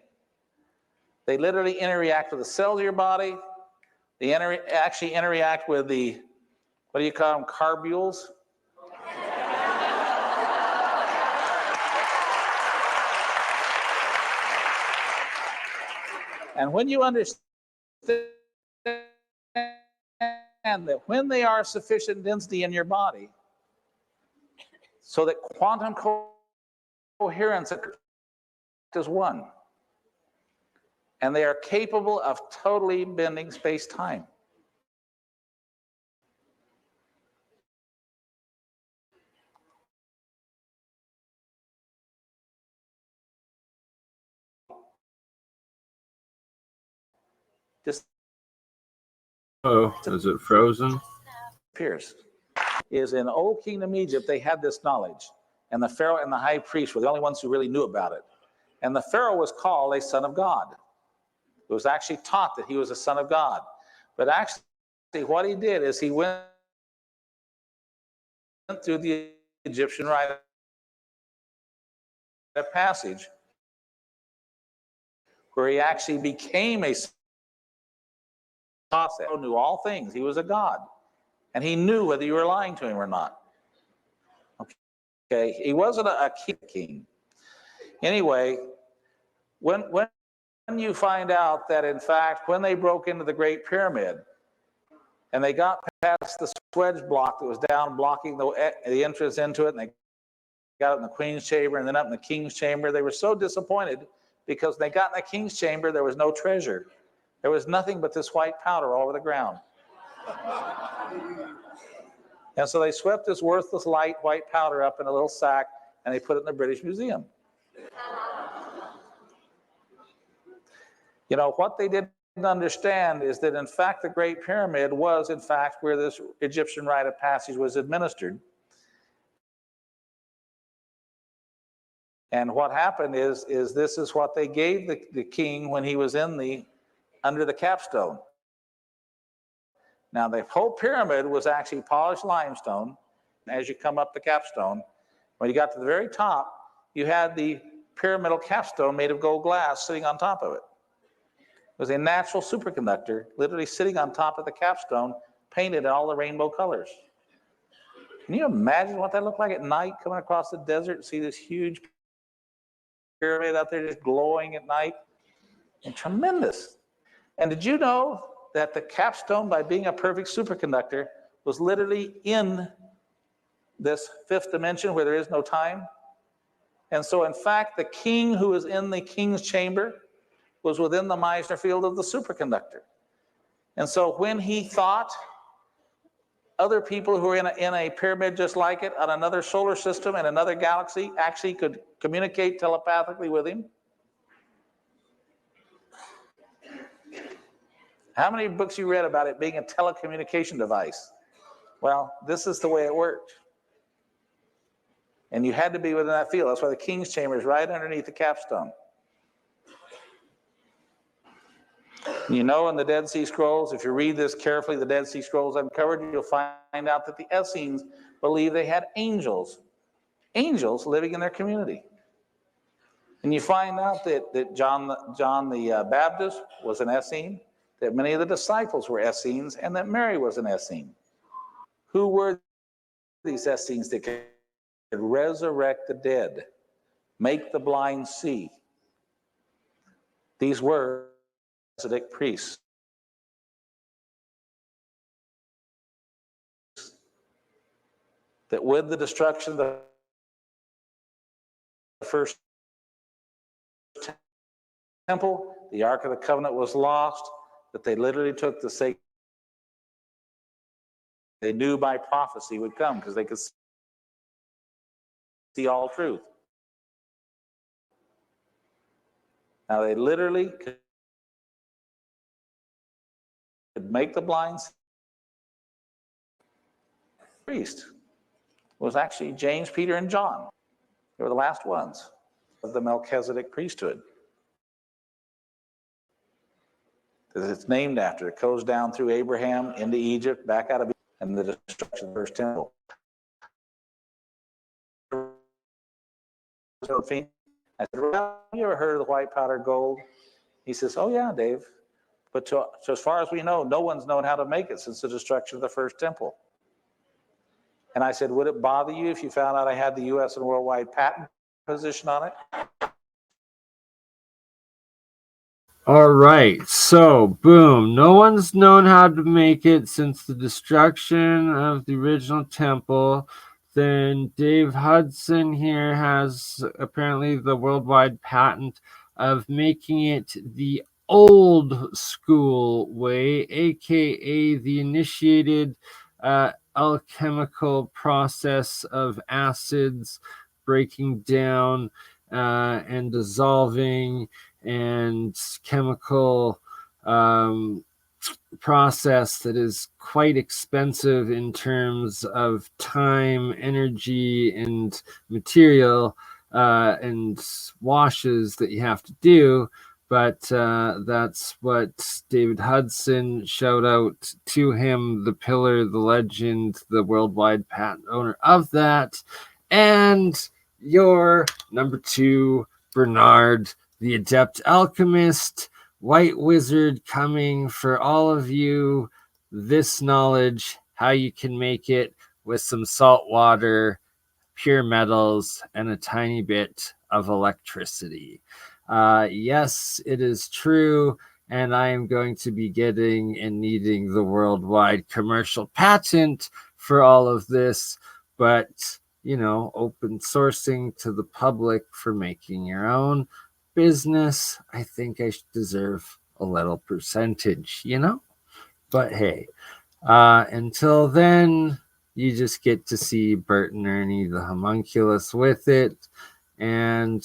They literally interact with the cells of your body. They actually interact with the, what do you call them, carbules? And when you understand that when they are sufficient density in your body, so that quantum coherence is one, and they are capable of totally bending space-time. Oh, is it frozen? Appears. Is in Old Kingdom Egypt, they had this knowledge, and the Pharaoh and the high priest were the only ones who really knew about it. And the Pharaoh was called a son of God. It was actually taught that he was a son of God. But actually, what he did is he went through the Egyptian rite of passage, where he actually became a son. He knew all things. He was a god. And he knew whether you were lying to him or not. Okay, he wasn't a king. Anyway, when you find out that, in fact, when they broke into the Great Pyramid and they got past the wedge block that was down blocking the entrance into it, and they got it in the Queen's chamber and then up in the King's chamber, they were so disappointed because when they got in the King's chamber, there was no treasure. There was nothing but this white powder all over the ground. And so they swept this worthless light white powder up in a little sack and they put it in the British Museum. You know, what they didn't understand is that, in fact, the Great Pyramid was, in fact, where this Egyptian rite of passage was administered. And what happened is this is what they gave the king when he was under the capstone. Now, the whole pyramid was actually polished limestone. As you come up the capstone, when you got to the very top, you had the pyramidal capstone made of gold glass sitting on top of it. It was a natural superconductor literally sitting on top of the capstone, painted in all the rainbow colors. Can you imagine what that looked like at night, coming across the desert and see this huge pyramid out there just glowing at night? And tremendous. And did you know that the capstone, by being a perfect superconductor, was literally in this fifth dimension where there is no time? And so, in fact, the king who was in the king's chamber was within the Meissner field of the superconductor. And so when he thought other people who were in a pyramid just like it on another solar system and another galaxy actually could communicate telepathically with him. How many books you read about it being a telecommunication device? Well, this is the way it worked. And you had to be within that field. That's why the king's chamber is right underneath the capstone. You know, in the Dead Sea Scrolls, if you read this carefully, the Dead Sea Scrolls uncovered, you'll find out that the Essenes believe they had angels living in their community. And you find out that John the Baptist was an Essene, that many of the disciples were Essenes, and that Mary was an Essene. Who were these Essenes that could resurrect the dead, make the blind see? These were Melchizedek priests. That with the destruction of the first temple, the Ark of the Covenant was lost, that they literally took the sacred, they knew by prophecy would come because they could see all truth. Now they literally could make the blind see. Priest was actually James, Peter, and John. They were the last ones of the Melchizedek priesthood. It's named after. It goes down through Abraham into Egypt, back out of Egypt, and the destruction of the first temple. I said, well, have you ever heard of the white powder gold? He says, oh yeah, Dave. But so as far as we know, no one's known how to make it since the destruction of the first temple. And I said, would it bother you if you found out I had the U.S. and worldwide patent position on it? All right, so boom, no one's known how to make it since the destruction of the original temple. Then Dave Hudson here has apparently the worldwide patent of making it the old school way, aka the initiated alchemical process of acids breaking down and dissolving, and chemical process that is quite expensive in terms of time, energy, and material, and washes that you have to do. But that's what David Hudson, shout out to him, the pillar, the legend, the worldwide patent owner of that. And your number 2, Bernard, the adept alchemist, white wizard, coming for all of you this knowledge, how you can make it with some salt water, pure metals, and a tiny bit of electricity. Yes, it is true, and I am going to be getting and needing the worldwide commercial patent for all of this, but you know, open sourcing to the public for making your own business, I think I deserve a little percentage, you know? But hey, until then, you just get to see Bert and Ernie the homunculus with it. And,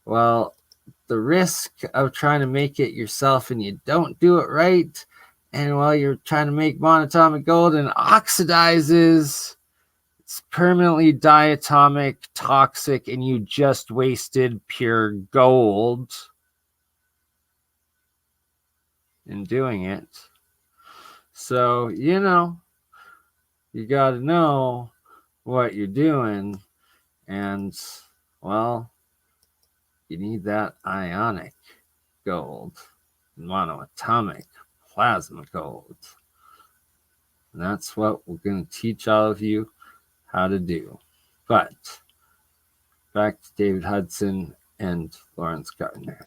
well, the risk of trying to make it yourself and you don't do it right, and while you're trying to make monatomic gold and oxidizes, it's permanently diatomic, toxic, and you just wasted pure gold in doing it. So, you got to know what you're doing. And, well, you need that ionic gold, monoatomic plasma gold. And that's what we're going to teach all of you how to do. But back to David Hudson and Lawrence Gardner.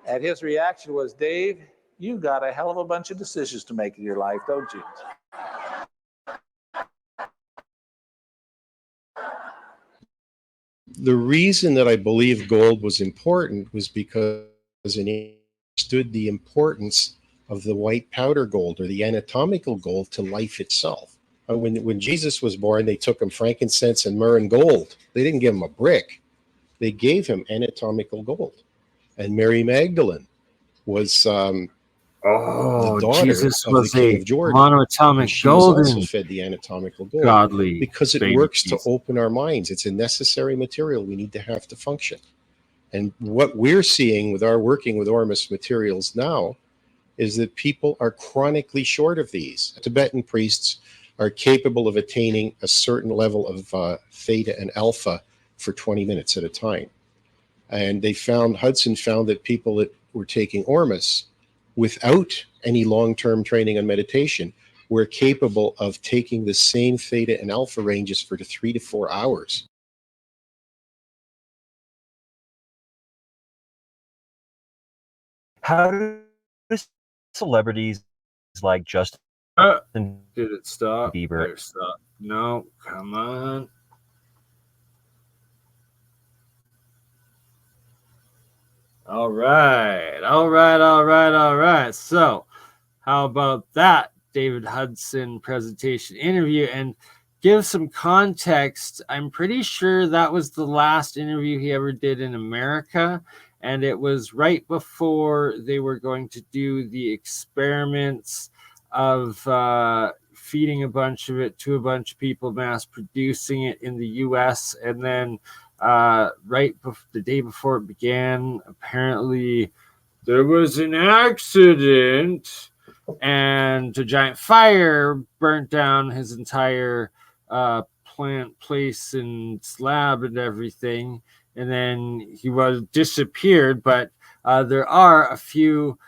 And his reaction was, Dave, you got a hell of a bunch of decisions to make in your life, don't you? The reason that I believe gold was important was because it understood the importance of the white powder gold, or the anatomical gold, to life itself. When Jesus was born, they took him frankincense and myrrh and gold. They didn't give him a brick. They gave him anatomical gold. And Mary Magdalene was the daughter Jesus of was the King a of Jordan. monoatomic She was also golden fed the anatomical gold godly because it baby works Jesus. to open our minds. It's a necessary material we need to have to function. And what we're seeing with our working with Ormus materials now is that people are chronically short of these. Tibetan priests are capable of attaining a certain level of theta and alpha for 20 minutes at a time. And Hudson found that people that were taking Ormus without any long-term training on meditation were capable of taking the same theta and alpha ranges for 3 to 4 hours. How do celebrities like Justin Did it stop? Bieber? Better stop. No, come on. All right. So, how about that David Hudson presentation interview? And give some context. I'm pretty sure that was the last interview he ever did in America. And it was right before they were going to do the experiments of feeding a bunch of it to a bunch of people, mass producing it in the US. And then the day before it began, apparently there was an accident and a giant fire burnt down his entire plant place and lab and everything. And then he was disappeared. But there are a few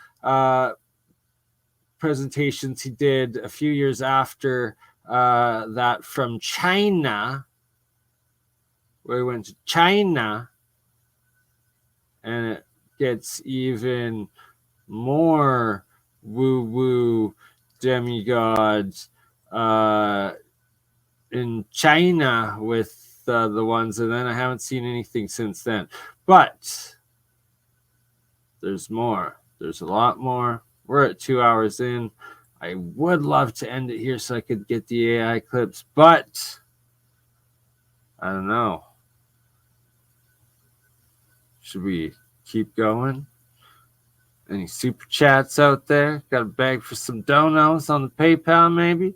presentations he did a few years after that from China, where he went to China, and it gets even more woo-woo demigods in China with the ones, and then I haven't seen anything since then. But there's more. There's a lot more. We're at 2 hours in. I would love to end it here so I could get the AI clips, but I don't know. Should we keep going? Any super chats out there? Got a bag for some donos on the PayPal, maybe?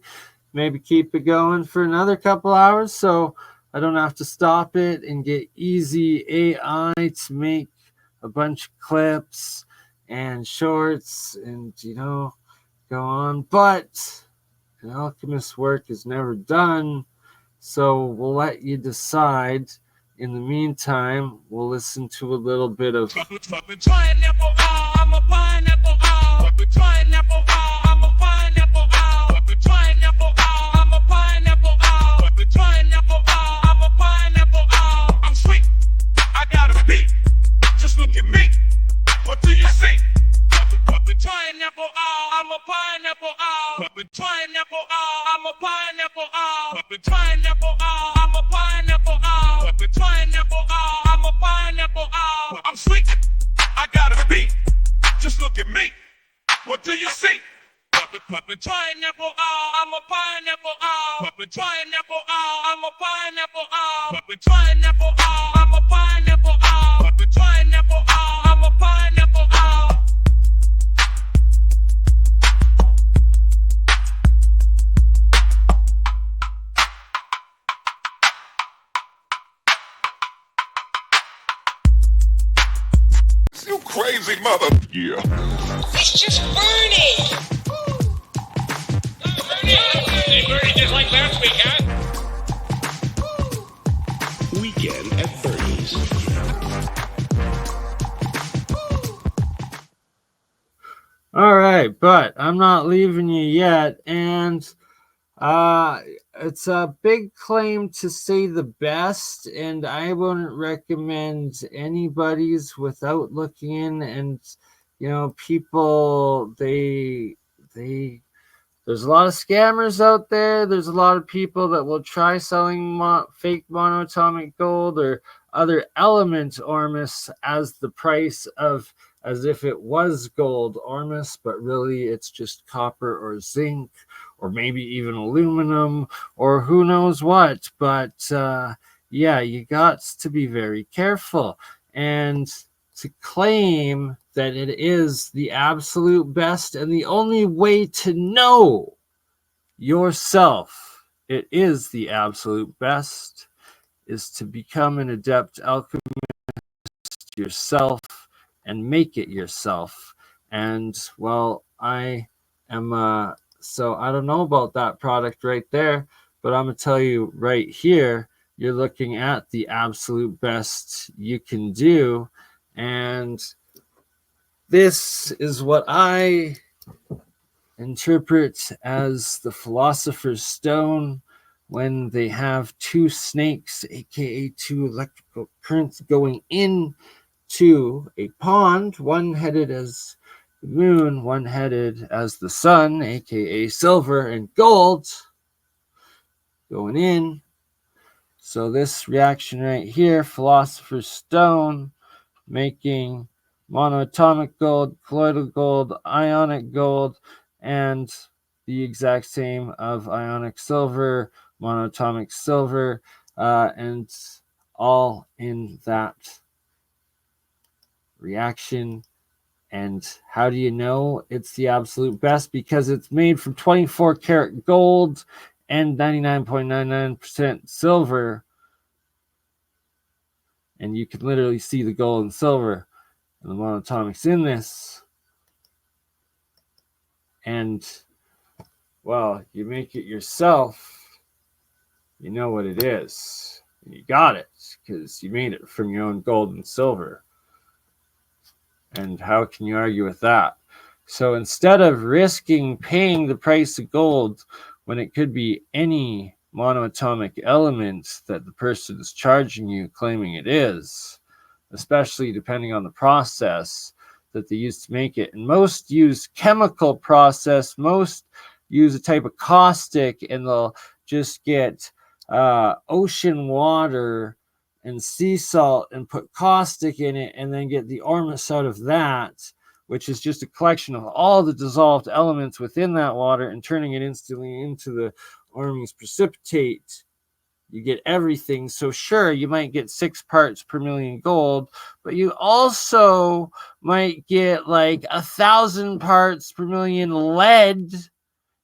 Maybe keep it going for another couple hours so I don't have to stop it and get easy AI to make a bunch of clips and shorts and, go on. But an alchemist's work is never done, so we'll let you decide. In the meantime, we'll listen to a little bit of I'm sweet. I got a beat. Just look at me. What do you see? Pineapple, I'm a pineapple, pineapple, I'm a pineapple, pineapple, I'm a pineapple, pineapple, I'm a pineapple, I'm sweet. I got a beat. Just look at me. What do you see? Pineapple, I'm a pineapple, pineapple, I'm a pineapple, pineapple, I'm a pineapple, pineapple, I'm a pineapple. crazy mother. Yeah. It's just BurnEye. Hey, Bernie, just like last week, huh? Weekend at Bernie's. All right, but I'm not leaving you yet, and it's a big claim to say the best, and I wouldn't recommend anybody's without looking in. And people, they there's a lot of scammers out there. There's a lot of people that will try selling fake monoatomic gold or other element ormus as the price of, as if it was gold ormus, but really it's just copper or zinc or maybe even aluminum or who knows what. But yeah, you got to be very careful. And to claim that it is the absolute best and the only way to know yourself it is the absolute best is to become an adept alchemist yourself and make it yourself. And well, I am so I don't know about that product right there, but I'm gonna tell you right here, you're looking at the absolute best you can do. And this is what I interpret as the philosopher's stone when they have two snakes, aka two electrical currents, going into a pond, one headed as the moon, one headed as the sun, aka silver and gold, going in. So this reaction right here, philosopher's stone, making monoatomic gold, colloidal gold, ionic gold, and the exact same of ionic silver, monoatomic silver, and all in that reaction. And how do you know it's the absolute best? Because it's made from 24 karat gold and 99.99% silver. And you can literally see the gold and silver and the monoatomics in this. And well, you make it yourself, you know what it is. You got it because you made it from your own gold and silver. And how can you argue with that? So instead of risking paying the price of gold when it could be any monoatomic element that the person is charging you, claiming it is, especially depending on the process that they use to make it. And most use chemical process, most use a type of caustic, and they'll just get ocean water and sea salt and put caustic in it and then get the ormus out of that, which is just a collection of all the dissolved elements within that water and turning it instantly into the ormus precipitate. You get everything. So sure, you might get 6 parts per million gold, but you also might get like 1,000 parts per million lead,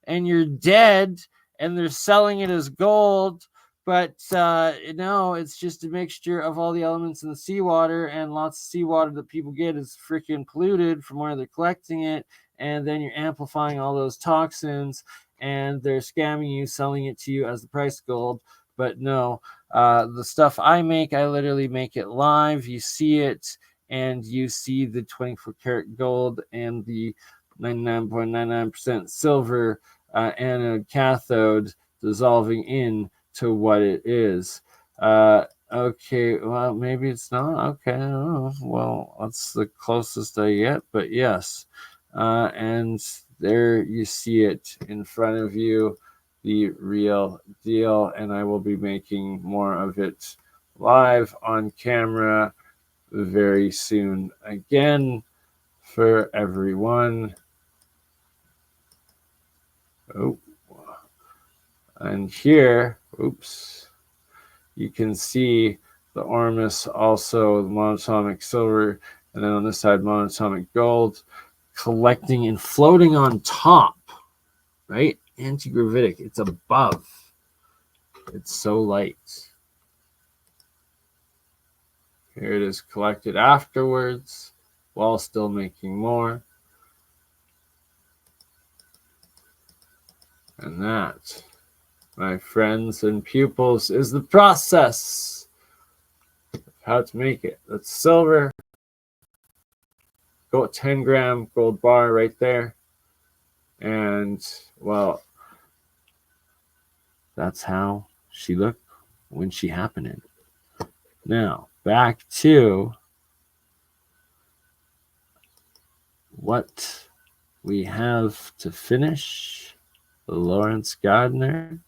and you're dead, and they're selling it as gold. But no, it's just a mixture of all the elements in the seawater, and lots of seawater that people get is freaking polluted from where they're collecting it, and then you're amplifying all those toxins, and they're scamming you, selling it to you as the price of gold. But no, the stuff I make, I literally make it live. You see it, and you see the 24 karat gold and the 99.99% silver anode cathode dissolving in to what it is. Okay, well, maybe it's not. Okay, oh, well, that's the closest I get, but yes. And there you see it in front of you, the real deal, and I will be making more of it live on camera very soon again for everyone. Oh, and here, oops, you can see the ormus, also the monoatomic silver, and then on this side, monoatomic gold, collecting and floating on top, right? Anti-gravitic, it's above. It's so light. Here it is collected afterwards, while still making more. And that, my friends and pupils, is the process of how to make it. That's silver. Got 10-gram gold bar right there. And, well, that's how she looked when she happened. Now, back to what we have to finish. Lawrence Gardner.